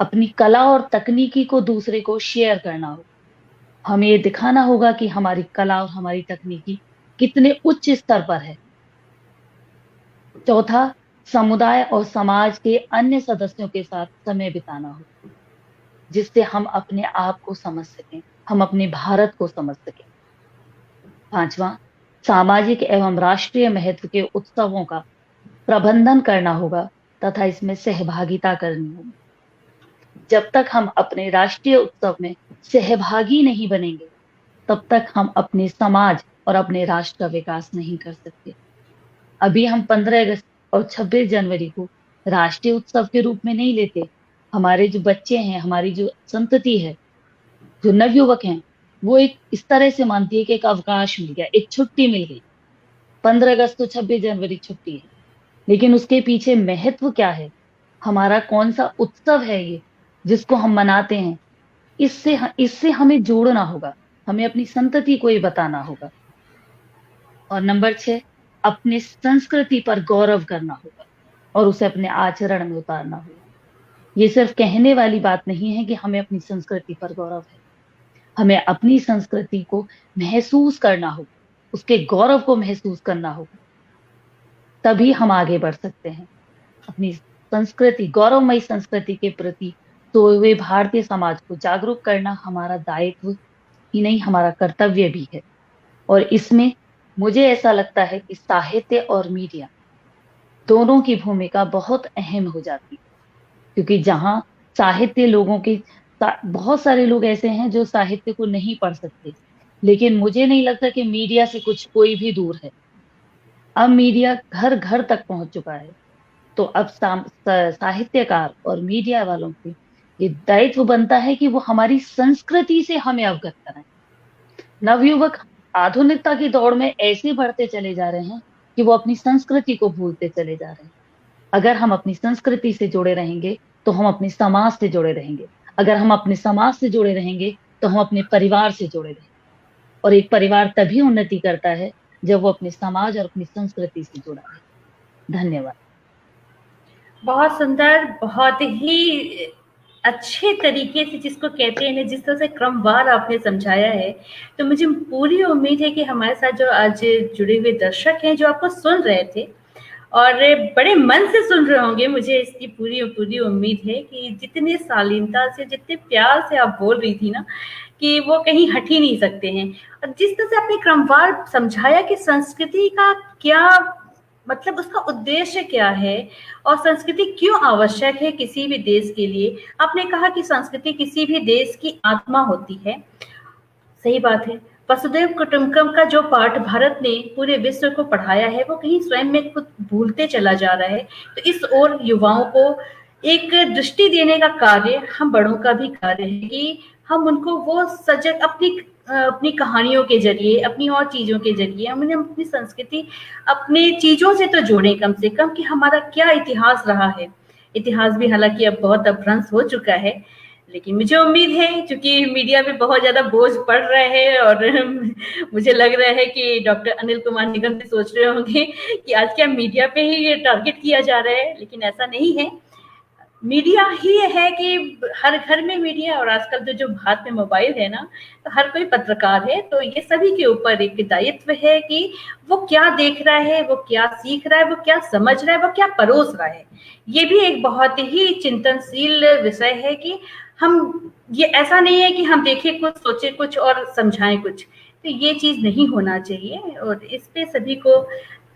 अपनी कला और तकनीकी को दूसरे को शेयर करना होगा। हमें ये दिखाना होगा कि हमारी कला और हमारी तकनीकी कितने उच्च स्तर पर है। चौथा, समुदाय और समाज के अन्य सदस्यों के साथ समय बिताना होगा, जिससे हम अपने आप को समझ सकें, हम अपने भारत को समझ सकें। पांचवा, सामाजिक एवं राष्ट्रीय महत्व के उत्सवों का प्रबंधन करना होगा तथा इसमें सहभागिता करनी होगी। जब तक हम अपने राष्ट्रीय उत्सव में सहभागी नहीं बनेंगे, तब तक हम अपने समाज और अपने राष्ट्र का विकास नहीं कर सकते। अभी हम 15 अगस्त और 26 जनवरी को राष्ट्रीय उत्सव के रूप में नहीं लेते। हमारे जो बच्चे हैं, हमारी जो संतति है, जो नवयुवक हैं, वो एक इस तरह से मानती है कि एक अवकाश मिल गया, एक छुट्टी मिल गई। 15 अगस्त तो 26 जनवरी छुट्टी है, लेकिन उसके पीछे महत्व क्या है, हमारा कौन सा उत्सव है ये जिसको हम मनाते हैं, इससे हमें जोड़ना होगा, हमें अपनी संतति को ये बताना होगा। और नंबर 6, अपने संस्कृति पर गौरव करना होगा और उसे अपने आचरण में उतारना होगा। ये सिर्फ कहने वाली बात नहीं है कि हमें अपनी संस्कृति पर गौरव है, हमें अपनी संस्कृति को महसूस करना होगा, उसके गौरव को महसूस करना होगा, तभी हम आगे बढ़ सकते हैं। अपनी संस्कृति, गौरवमयी संस्कृति के प्रति सोए भारतीय समाज को जागरूक करना हमारा दायित्व ही नहीं, हमारा कर्तव्य भी है। और इसमें मुझे ऐसा लगता है कि साहित्य और मीडिया दोनों की भूमिका बहुत अहम हो जाती है, क्योंकि जहां साहित्य लोगों की, बहुत सारे लोग ऐसे हैं जो साहित्य को नहीं पढ़ सकते, लेकिन मुझे नहीं लगता कि मीडिया से कोई भी दूर है। अब मीडिया घर घर तक पहुंच चुका है, तो अब साहित्यकार और मीडिया वालों की ये दायित्व बनता है कि वो हमारी संस्कृति से हमें अवगत कराएं। नवयुवक आधुनिकता की दौड़ में ऐसे बढ़ते चले जा रहे हैं कि वो अपनी संस्कृति को भूलते चले जा रहे हैं। अगर हम अपनी संस्कृति से जुड़े रहेंगे तो हम अपने समाज से जुड़े रहेंगे, अगर हम अपने समाज से जुड़े रहेंगे तो हम अपने परिवार से जुड़े रहेंगे। और एक परिवार तभी उन्नति करता है जब वो अपने समाज और अपनी संस्कृति से जुड़ा है। धन्यवाद। बहुत सुंदर, बहुत ही अच्छे तरीके से, जिसको कहते हैं, जिस तरह से क्रमवार आपने समझाया है, तो मुझे पूरी उम्मीद है कि हमारे साथ जो आज जुड़े हुए दर्शक हैं, जो आपको सुन रहे थे और बड़े मन से सुन रहे होंगे, मुझे इसकी पूरी उम्मीद है कि जितने शालीनता से, जितने प्यार से आप बोल रही थी ना, कि वो कहीं हट ही नहीं सकते हैं। और जिस तरह से आपने क्रमवार समझाया कि संस्कृति का क्या मतलब, उसका उद्देश्य क्या है और संस्कृति क्यों आवश्यक है किसी भी देश के लिए। आपने कहा कि संस्कृति किसी भी देश की आत्मा होती है। सही बात है। वसुधैव कुटुंबकम का जो पाठ भारत ने पूरे विश्व को पढ़ाया है, वो कहीं स्वयं में खुद भूलते चला जा रहा है। तो इस ओर युवाओं को एक दृष्टि देने का कार्य हम बड़ों का भी कार्य है कि हम उनको वो सजग अपनी कहानियों के जरिए, अपनी और चीजों के जरिए हम उन्हें अपनी संस्कृति, अपने चीजों से तो जोड़ें कम से कम, कि हमारा क्या इतिहास रहा है। इतिहास भी हालांकि अब बहुत अपभ्रंश हो चुका है, लेकिन मुझे उम्मीद है, क्योंकि मीडिया पे बहुत ज्यादा बोझ पड़ रहा है और मुझे लग रहा है कि डॉक्टर अनिल कुमार निगम भी सोच रहे होंगे कि आज क्या मीडिया पे ही ये टारगेट किया जा रहा है, लेकिन ऐसा नहीं है। मीडिया ही है कि हर घर में मीडिया, और आजकल जो हाथ में मोबाइल है ना, तो हर कोई पत्रकार है। तो ये सभी के ऊपर एक दायित्व है कि वो क्या देख रहा है, वो क्या सीख रहा है, वो क्या समझ रहा है, वो क्या परोस रहा है। ये भी एक बहुत ही चिंतनशील विषय है कि हम, ये ऐसा नहीं है कि हम देखें कुछ, सोचे कुछ और समझाएं कुछ, तो ये चीज नहीं होना चाहिए। और इस पे सभी को,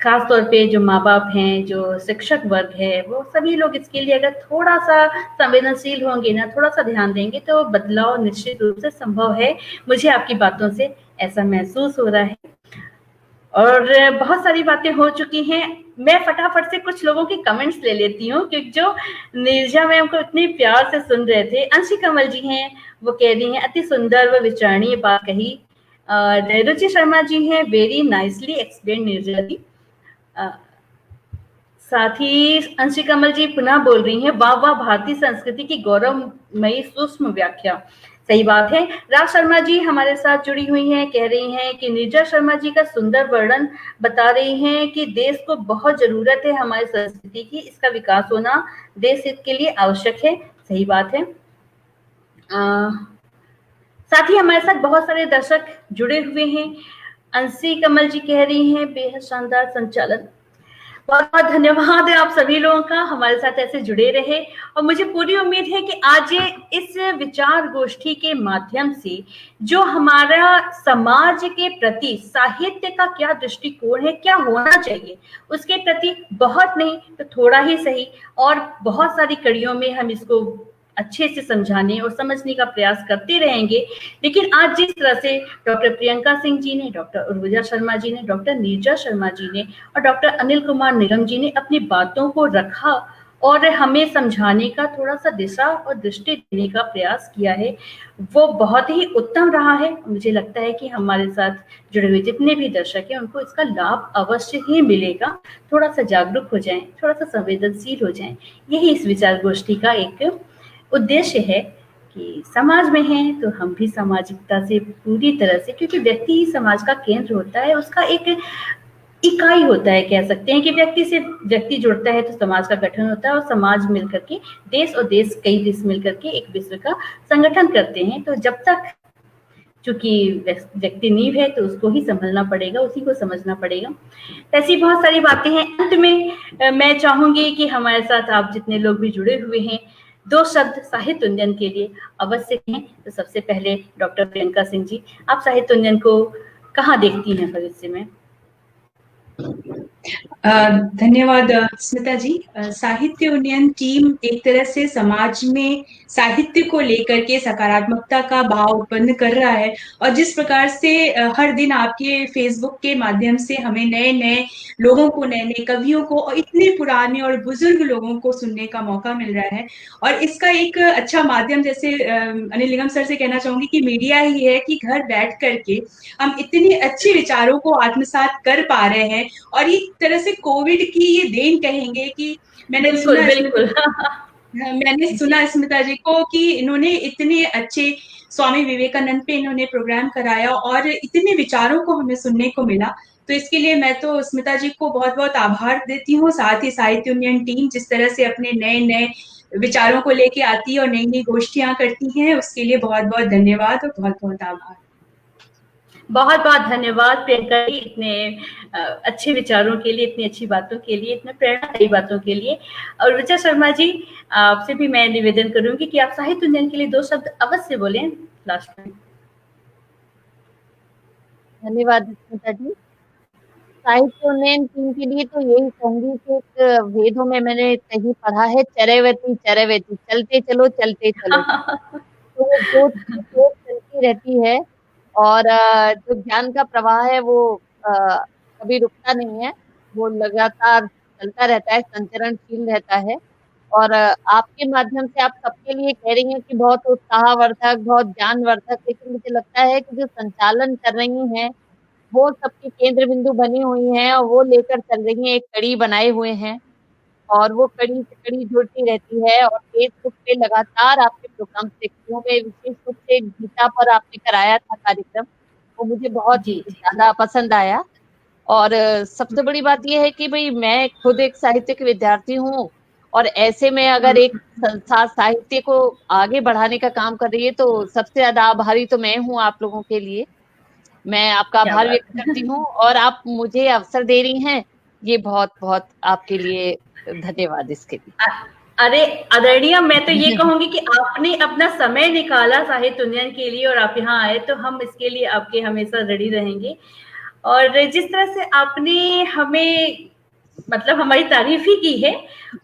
खास तौर पे जो माँ बाप हैं, जो शिक्षक वर्ग है, वो सभी लोग इसके लिए अगर थोड़ा सा संवेदनशील होंगे ना, थोड़ा सा ध्यान देंगे, तो बदलाव निश्चित रूप से संभव है। मुझे आपकी बातों से ऐसा महसूस हो रहा है। और बहुत सारी बातें हो चुकी हैं। मैं फटाफट से कुछ लोगों के कमेंट्स ले लेती हूँ, क्योंकि जो नीरजा मैम को इतने प्यार से सुन रहे थे। अंशी कमल जी हैं, वो कह रही हैं अति सुंदर व विचारणीय बात कही। रुचि शर्मा जी हैं, वेरी नाइसली एक्सप्लेन नीरजा जी। साथ ही अंशी कमल जी पुनः बोल रही हैं, वाह वाह, भारतीय संस्कृति की गौरवमयी सूक्ष्म व्याख्या। सही बात है। राज शर्मा जी हमारे साथ जुड़ी हुई हैं, कह रही हैं कि नीरजा शर्मा जी का सुंदर वर्णन बता रही हैं कि देश को बहुत जरूरत है हमारी संस्कृति की, इसका विकास होना देश हित के लिए आवश्यक है। सही बात है। साथ ही हमारे साथ बहुत सारे दर्शक जुड़े हुए हैं। अंशी कमल जी कह रही हैं, बेहद शानदार संचालन। बहुत बहुत धन्यवाद है आप सभी लोगों का, हमारे साथ ऐसे जुड़े रहे। और मुझे पूरी उम्मीद है कि आज इस विचार गोष्ठी के माध्यम से जो हमारा समाज के प्रति साहित्य का क्या दृष्टिकोण है, क्या होना चाहिए, उसके प्रति बहुत नहीं तो थोड़ा ही सही और बहुत सारी कड़ियों में हम इसको अच्छे से समझाने और समझने का प्रयास करते रहेंगे। लेकिन आज जिस तरह से डॉक्टर प्रियंका सिंह जी ने, डॉक्टर उर्विजा शर्मा जी ने, डॉक्टर नीरजा शर्मा जी ने और डॉक्टर अनिल कुमार निगम जी ने अपनी बातों को रखा और हमें समझाने का, थोड़ा सा दिशा और दृष्टि देने का प्रयास किया है, वो बहुत ही उत्तम रहा है। मुझे लगता है कि हमारे साथ जुड़े हुए जितने भी दर्शक हैं उनको इसका लाभ अवश्य ही मिलेगा। थोड़ा सा जागरूक हो जाएं, थोड़ा सा संवेदनशील हो जाएं, यही इस विचार गोष्ठी का एक उद्देश्य है कि समाज में हैं तो हम भी सामाजिकता से पूरी तरह से, क्योंकि व्यक्ति ही समाज का केंद्र होता है, उसका एक इकाई होता है, कह सकते हैं कि व्यक्ति से व्यक्ति जुड़ता है तो समाज का गठन होता है और समाज मिलकर के देश और देश कई देश मिलकर के एक विश्व का संगठन करते हैं। तो जब तक, चूंकि व्यक्ति नींव है तो उसको ही संभलना पड़ेगा, उसी को समझना पड़ेगा। ऐसी बहुत सारी बातें हैं। अंत में मैं चाहूंगी कि हमारे साथ आप जितने लोग भी जुड़े हुए हैं, 2 शब्द साहित्य उन्नयन के लिए अवश्य कहें। तो सबसे पहले डॉक्टर प्रियंका सिंह जी, आप साहित्य उन्नयन को कहाँ देखती हैं भविष्य में? धन्यवाद स्मिता जी। साहित्य उन्नयन टीम एक तरह से समाज में साहित्य को लेकर के सकारात्मकता का भाव उत्पन्न कर रहा है, और जिस प्रकार से हर दिन आपके फेसबुक के माध्यम से हमें नए नए लोगों को, नए नए कवियों को और इतने पुराने और बुजुर्ग लोगों को सुनने का मौका मिल रहा है। और इसका एक अच्छा माध्यम, जैसे अनिल निगम सर से कहना चाहूंगी कि मीडिया ही है कि घर बैठ करके हम इतने अच्छे विचारों को आत्मसात कर पा रहे हैं। और एक तरह से कोविड की ये देन कहेंगे कि मैंने सुना स्मिता जी को कि इन्होंने इतने अच्छे स्वामी विवेकानंद पे इन्होंने प्रोग्राम कराया और इतने विचारों को हमें सुनने को मिला। तो इसके लिए मैं तो स्मिता जी को बहुत बहुत आभार देती हूँ। साथ ही साहित्य उन्नयन टीम जिस तरह से अपने नए नए विचारों को लेके आती है और नई नई गोष्ठियां करती हैं, उसके लिए बहुत बहुत धन्यवाद और बहुत बहुत आभार। बहुत बहुत धन्यवाद प्रियंका जी, इतने अच्छे विचारों के लिए, इतनी अच्छी बातों के लिए, इतने प्रेरणादायी बातों के लिए। और उर्विजा शर्मा जी, आपसे भी मैं निवेदन करूंगी कि आप साहित्य उन्नयन के लिए 2 शब्द अवश्य बोलें लास्ट में। धन्यवाद स्मिता जी। साहित्य उन्नयन टीम के लिए तो यही कहूंगी कि एक वेदों में मैंने कहीं पढ़ा है, चरैवेति चरैवेति, चलते चलो चलते चलो। तो वो जो चलती रहती है और जो ज्ञान का प्रवाह है वो कभी रुकता नहीं है, वो लगातार चलता रहता है, संचरणशील रहता है। और आपके माध्यम से आप सबके लिए कह रही हैं कि बहुत उत्साहवर्धक, बहुत ज्ञानवर्धक, लेकिन मुझे लगता है कि जो संचालन कर रही हैं वो सबकी केंद्र बिंदु बनी हुई हैं और वो लेकर चल रही हैं, एक कड़ी बनाए हुए हैं और वो कड़ी से कड़ी जुड़ती रहती है। और फेसबुक पे लगातार आपके प्रोग्राम देखती हूँ मैं, विशेष रूप से गीता पर आपने कराया था कार्यक्रम, वो मुझे बहुत ज्यादा पसंद आया। और सबसे बड़ी बात ये है कि भाई मैं खुद एक साहित्य के विद्यार्थी हूँ और ऐसे में अगर एक संस्था साहित्य को आगे बढ़ाने का काम कर रही है तो सबसे ज्यादा आभारी तो मैं हूँ आप लोगों के लिए। मैं आपका आभार व्यक्त करती हूँ और आप मुझे अवसर दे रही हैं, ये बहुत बहुत आपके लिए धन्यवाद इसके लिए। अरे आदरणीय, मैं तो ये कहूंगी कि आपने अपना समय निकाला साहित्य उन्नयन के लिए और आप यहाँ आए, तो हम इसके लिए आपके हमेशा रेडी रहेंगे। और जिस तरह से आपने हमें, मतलब हमारी तारीफ ही की है,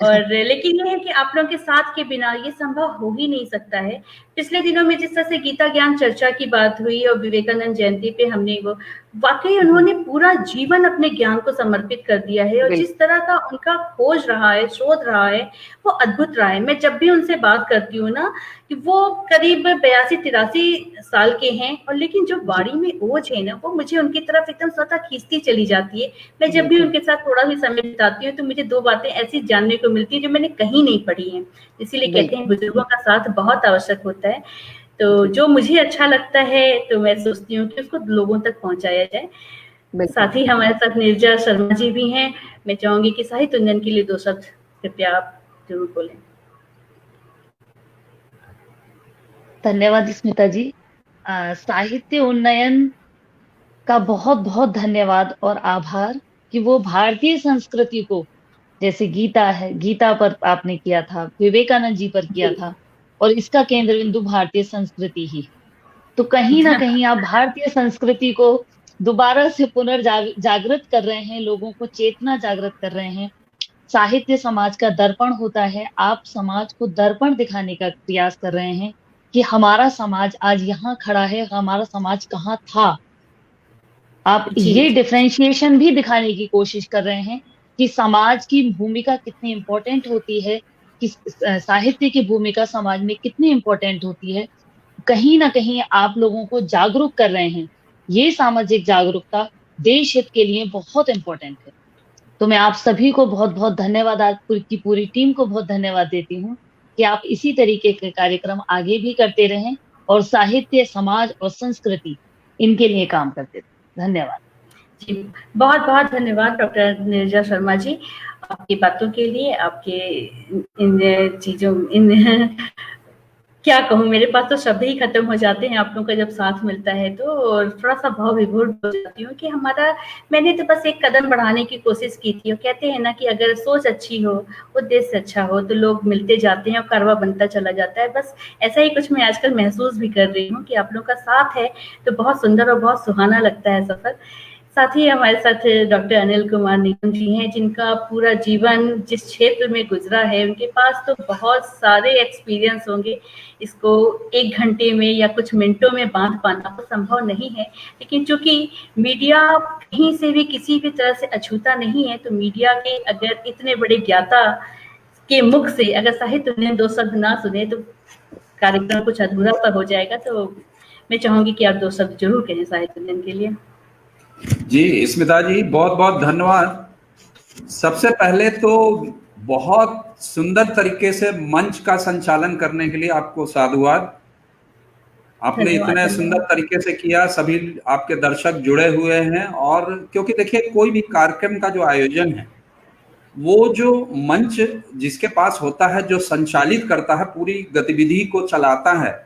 और लेकिन ये है कि आप लोगों के साथ के बिना ये संभव हो ही नहीं सकता है। पिछले दिनों में जिस तरह से गीता ज्ञान चर्चा की बात हुई और विवेकानंद जयंती पे हमने वो, वाकई उन्होंने पूरा जीवन अपने ज्ञान को समर्पित कर दिया है और जिस तरह का उनका खोज रहा है, शोध रहा है, वो अद्भुत रहा है। मैं जब भी उनसे बात करती हूँ ना, कि वो करीब 82-83 साल के हैं, और लेकिन जो बाड़ी में ओज है ना, वो मुझे उनकी तरफ एकदम स्वतः खींचती चली जाती है। मैं जब भी उनके साथ थोड़ा भी समय बिताती हूँ तो मुझे 2 बातें ऐसी जानने को मिलती है जो मैंने कहीं नहीं पढ़ी है। इसीलिए कहते हैं बुजुर्गों का साथ बहुत आवश्यक होता है। तो जो मुझे अच्छा लगता है तो मैं सोचती हूँ कि उसको लोगों तक पहुंचाया जाए। साथ ही हमारे साथ नीरजा शर्मा जी भी हैं। मैं चाहूंगी कि साहित्य उन्नयन के लिए 2 शब्द कृपया आप जरूर बोलें। धन्यवाद स्मिता जी। साहित्य उन्नयन का बहुत बहुत धन्यवाद और आभार कि वो भारतीय संस्कृति को, जैसे गीता है, गीता पर आपने किया था, विवेकानंद जी पर किया था, और इसका केंद्र बिंदु भारतीय संस्कृति ही। तो कहीं ना कहीं आप भारतीय संस्कृति को दोबारा से पुनर्जागृत कर रहे हैं, लोगों को चेतना जागृत कर रहे हैं। साहित्य समाज का दर्पण होता है। आप समाज को दर्पण दिखाने का प्रयास कर रहे हैं कि हमारा समाज आज यहाँ खड़ा है, हमारा समाज कहाँ था। आप जी ये डिफरेंशिएशन भी दिखाने की कोशिश कर रहे हैं कि समाज की भूमिका कितनी इम्पोर्टेंट होती है, कि साहित्य की भूमिका समाज में कितनी इम्पोर्टेंट होती है। कहीं ना कहीं आप लोगों को जागरूक कर रहे हैं। ये सामाजिक जागरूकता देश हित के लिए बहुत इम्पोर्टेंट है। तो मैं आप सभी को बहुत बहुत धन्यवाद, आप की पूरी टीम को बहुत धन्यवाद देती हूँ कि आप इसी तरीके के कार्यक्रम आगे भी करते रहें और साहित्य, समाज और संस्कृति इनके लिए काम करते रहें। धन्यवाद जी, बहुत बहुत धन्यवाद डॉक्टर नीरजा शर्मा जी, आपकी बातों के लिए, आपके इन चीजों इन क्या कहूँ, मेरे पास तो शब्द ही खत्म हो जाते हैं आप लोगों का जब साथ मिलता है तो। और थोड़ा सा भाव विभोर हो जाती हूँ कि मैंने तो बस एक कदम बढ़ाने की कोशिश की थी। और कहते हैं ना कि अगर सोच अच्छी हो, उद्देश्य अच्छा हो, तो लोग मिलते जाते हैं और कारवा बनता चला जाता है। बस ऐसा ही कुछ मैं आजकल महसूस भी कर रही हूँ कि आप लोगों का साथ है तो बहुत सुंदर और बहुत सुहाना लगता है सफर। साथ ही हमारे साथ डॉक्टर अनिल कुमार निगम जी हैं, जिनका पूरा जीवन जिस क्षेत्र में गुजरा है, उनके पास तो बहुत सारे एक्सपीरियंस होंगे। इसको 1 घंटे में या कुछ मिनटों में बांध पाना तो संभव नहीं है, लेकिन चूंकि मीडिया कहीं से भी किसी भी तरह से अछूता नहीं है, तो मीडिया के अगर इतने बड़े ज्ञाता के मुख से अगर साहित्य उन्हें 2 शब्द ना सुने तो कार्यक्रम कुछ अधूरा सा हो जाएगा। तो मैं चाहूंगी कि आप 2 शब्द जरूर कहें साहित्य उन्नयन के लिए। जी स्मिता जी, बहुत बहुत धन्यवाद। सबसे पहले तो बहुत सुंदर तरीके से मंच का संचालन करने के लिए आपको साधुवाद। आपने इतने सुंदर तरीके से किया, सभी आपके दर्शक जुड़े हुए हैं। और क्योंकि देखिए, कोई भी कार्यक्रम का जो आयोजन है, वो जो मंच जिसके पास होता है, जो संचालित करता है, पूरी गतिविधि को चलाता है,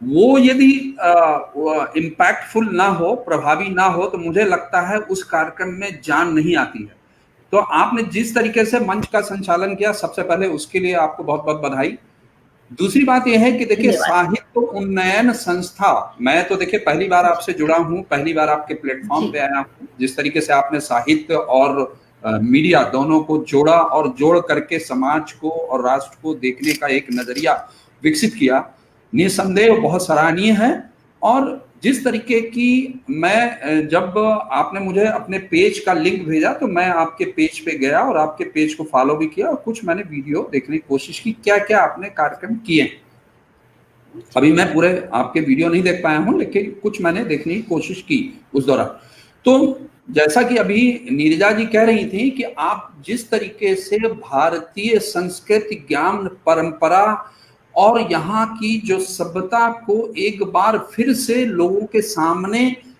वो यदि इम्पैक्टफुल ना हो, प्रभावी ना हो, तो मुझे लगता है उस कार्यक्रम में जान नहीं आती है। तो आपने जिस तरीके से मंच का संचालन किया, सबसे पहले उसके लिए आपको बहुत बहुत बधाई। दूसरी बात यह है कि देखिए, साहित्य उन्नयन संस्था, मैं तो देखिए पहली बार आपसे जुड़ा हूं, पहली बार आपके प्लेटफॉर्म पे आया हूं। जिस तरीके से आपने साहित्य और मीडिया दोनों को जोड़ा और जोड़ करके समाज को और राष्ट्र को देखने का एक नजरिया विकसित किया, निसंदेह बहुत सराहनीय है। और जिस तरीके की, मैं जब आपने मुझे अपने पेज का लिंक भेजा तो मैं आपके पेज पे गया और आपके पेज को फॉलो भी किया और कुछ मैंने वीडियो देखने की कोशिश की, क्या क्या आपने कार्यक्रम किए। अभी मैं पूरे आपके वीडियो नहीं देख पाया हूं, लेकिन कुछ मैंने देखने की कोशिश की उस दौरान। तो जैसा कि अभी नीरजा जी कह रही थी कि आप जिस तरीके से भारतीय संस्कृति, ज्ञान, परंपरा और यहाँ की जो सभ्यता को एक बार फिर से लोगों के सामने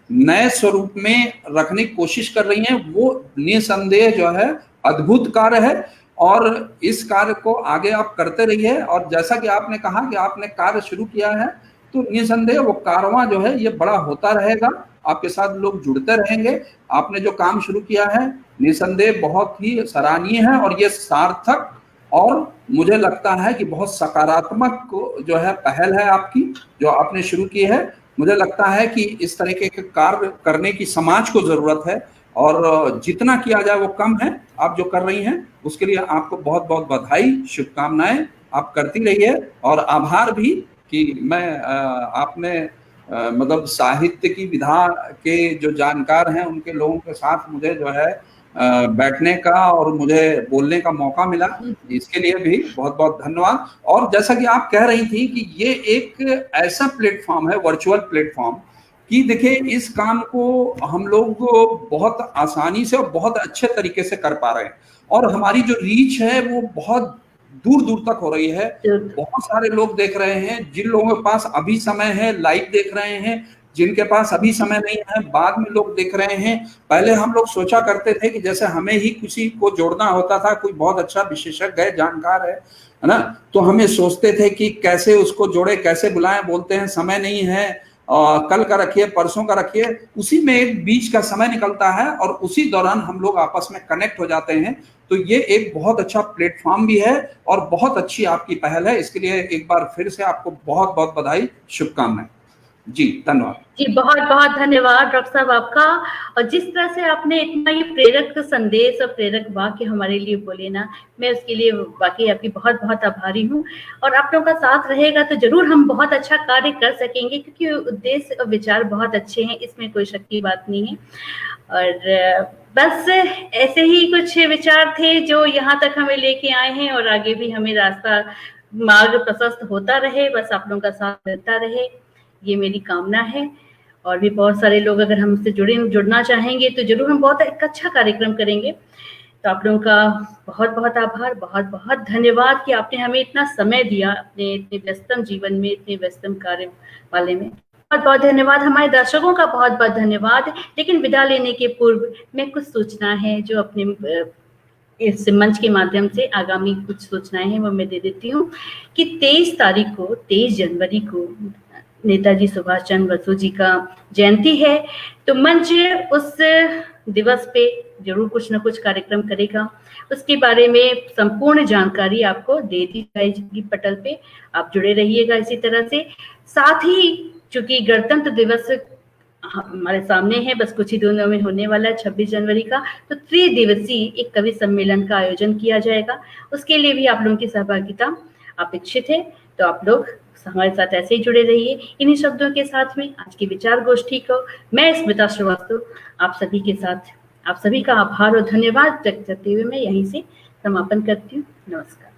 नए स्वरूप में रखने की कोशिश कर रही हैं, वो निसंदेह जो है अद्भुत कार्य है। और इस कार्य को आगे आप करते रहिए। और जैसा कि आपने कहा कि आपने कार्य शुरू किया है, तो निसंदेह वो कारवां जो है ये बड़ा होता रहेगा, आपके साथ लोग जुड़ते रहेंगे। आपने जो काम शुरू किया है निसंदेह बहुत ही सराहनीय है और ये सार्थक, और मुझे लगता है कि बहुत सकारात्मक जो है पहल है आपकी, जो आपने शुरू की है। मुझे लगता है कि इस तरीके के कार्य करने की समाज को जरूरत है, और जितना किया जाए वो कम है। आप जो कर रही हैं उसके लिए आपको बहुत बहुत बधाई, शुभकामनाएं। आप करती रहिए। और आभार भी कि मैं आपने मतलब साहित्य की विधा के जो जानकार हैं उनके लोगों के साथ मुझे जो है बैठने का और मुझे बोलने का मौका मिला, इसके लिए भी बहुत बहुत धन्यवाद। और जैसा कि आप कह रही थी कि ये एक ऐसा प्लेटफॉर्म है, वर्चुअल प्लेटफॉर्म, कि देखिए इस काम को हम लोग बहुत आसानी से और बहुत अच्छे तरीके से कर पा रहे हैं। और हमारी जो रीच है वो बहुत दूर दूर तक हो रही है। बहुत सारे लोग देख रहे हैं। जिन लोगों के पास अभी समय है लाइव देख रहे हैं, जिनके पास अभी समय नहीं है बाद में लोग देख रहे हैं। पहले हम लोग सोचा करते थे कि जैसे हमें ही किसी को जोड़ना होता था, कोई बहुत अच्छा विशेषज्ञ है, जानकार है ना, तो हमें सोचते थे कि कैसे उसको जोड़े, कैसे बुलाएं, बोलते हैं समय नहीं है, कल का रखिए, परसों का रखिए। उसी में एक बीच का समय निकलता है और उसी दौरान हम लोग आपस में कनेक्ट हो जाते हैं। तो ये एक बहुत अच्छा प्लेटफॉर्म भी है और बहुत अच्छी आपकी पहल है। इसके लिए एक बार फिर से आपको बहुत बहुत बधाई, शुभकामनाएं। जी धन्यवाद। जी बहुत बहुत धन्यवाद डॉक्टर साहब आपका। और जिस तरह से आपने इतना ये प्रेरक संदेश और प्रेरक वाक्य हमारे लिए बोले ना, मैं उसके लिए वाकई आपकी बहुत बहुत आभारी हूँ। और आप लोगों का साथ रहेगा तो जरूर हम बहुत अच्छा कार्य कर सकेंगे, क्योंकि उद्देश्य और विचार बहुत अच्छे हैं, इसमें कोई शक की बात नहीं है। और बस ऐसे ही कुछ विचार थे जो यहाँ तक हमें लेके आए हैं, और आगे भी हमें रास्ता मार्ग प्रशस्त होता रहे, बस आप लोगों का साथ मिलता रहे, ये मेरी कामना है। और भी बहुत सारे लोग अगर हमसे जुड़ना चाहेंगे तो जरूर हम बहुत एक अच्छा कार्यक्रम करेंगे। तो आप लोगों का बहुत बहुत आभार, बहुत बहुत धन्यवाद कि आपने हमें इतना समय दिया अपने इतने व्यस्तम जीवन में, इतने व्यस्तम कार्य वाले में। बहुत बहुत धन्यवाद। हमारे दर्शकों का बहुत बहुत धन्यवाद। लेकिन विदा लेने के पूर्व मैं कुछ सूचना है जो अपने इस मंच के माध्यम से आगामी कुछ सूचनाएं हैं वो मैं दे देती हूँ कि 23 जनवरी को नेताजी सुभाष चंद्र बसु जी का जयंती है। तो मंच उस दिवस पे जरूर कुछ ना कुछ कार्यक्रम करेगा। उसके बारे में संपूर्ण जानकारी आपको दे दी जाएगी पटल पे, आप जुड़े रहिएगा इसी तरह से। साथ ही चूंकि गणतंत्र दिवस हमारे सामने है, बस कुछ ही दिनों में होने वाला है 26 जनवरी का, तो 3 दिवसीय एक कवि सम्मेलन का आयोजन किया जाएगा। उसके लिए भी आप लोगों की सहभागिता अपेक्षित है। तो आप लोग हमारे साथ ऐसे ही जुड़े रहिए। इन्हीं शब्दों के साथ में आज की विचार गोष्ठी को मैं स्मिता श्रीवास्तव आप सभी के साथ आप सभी का आभार और धन्यवाद व्यक्त करते हुए मैं यहीं से समापन करती हूँ। नमस्कार।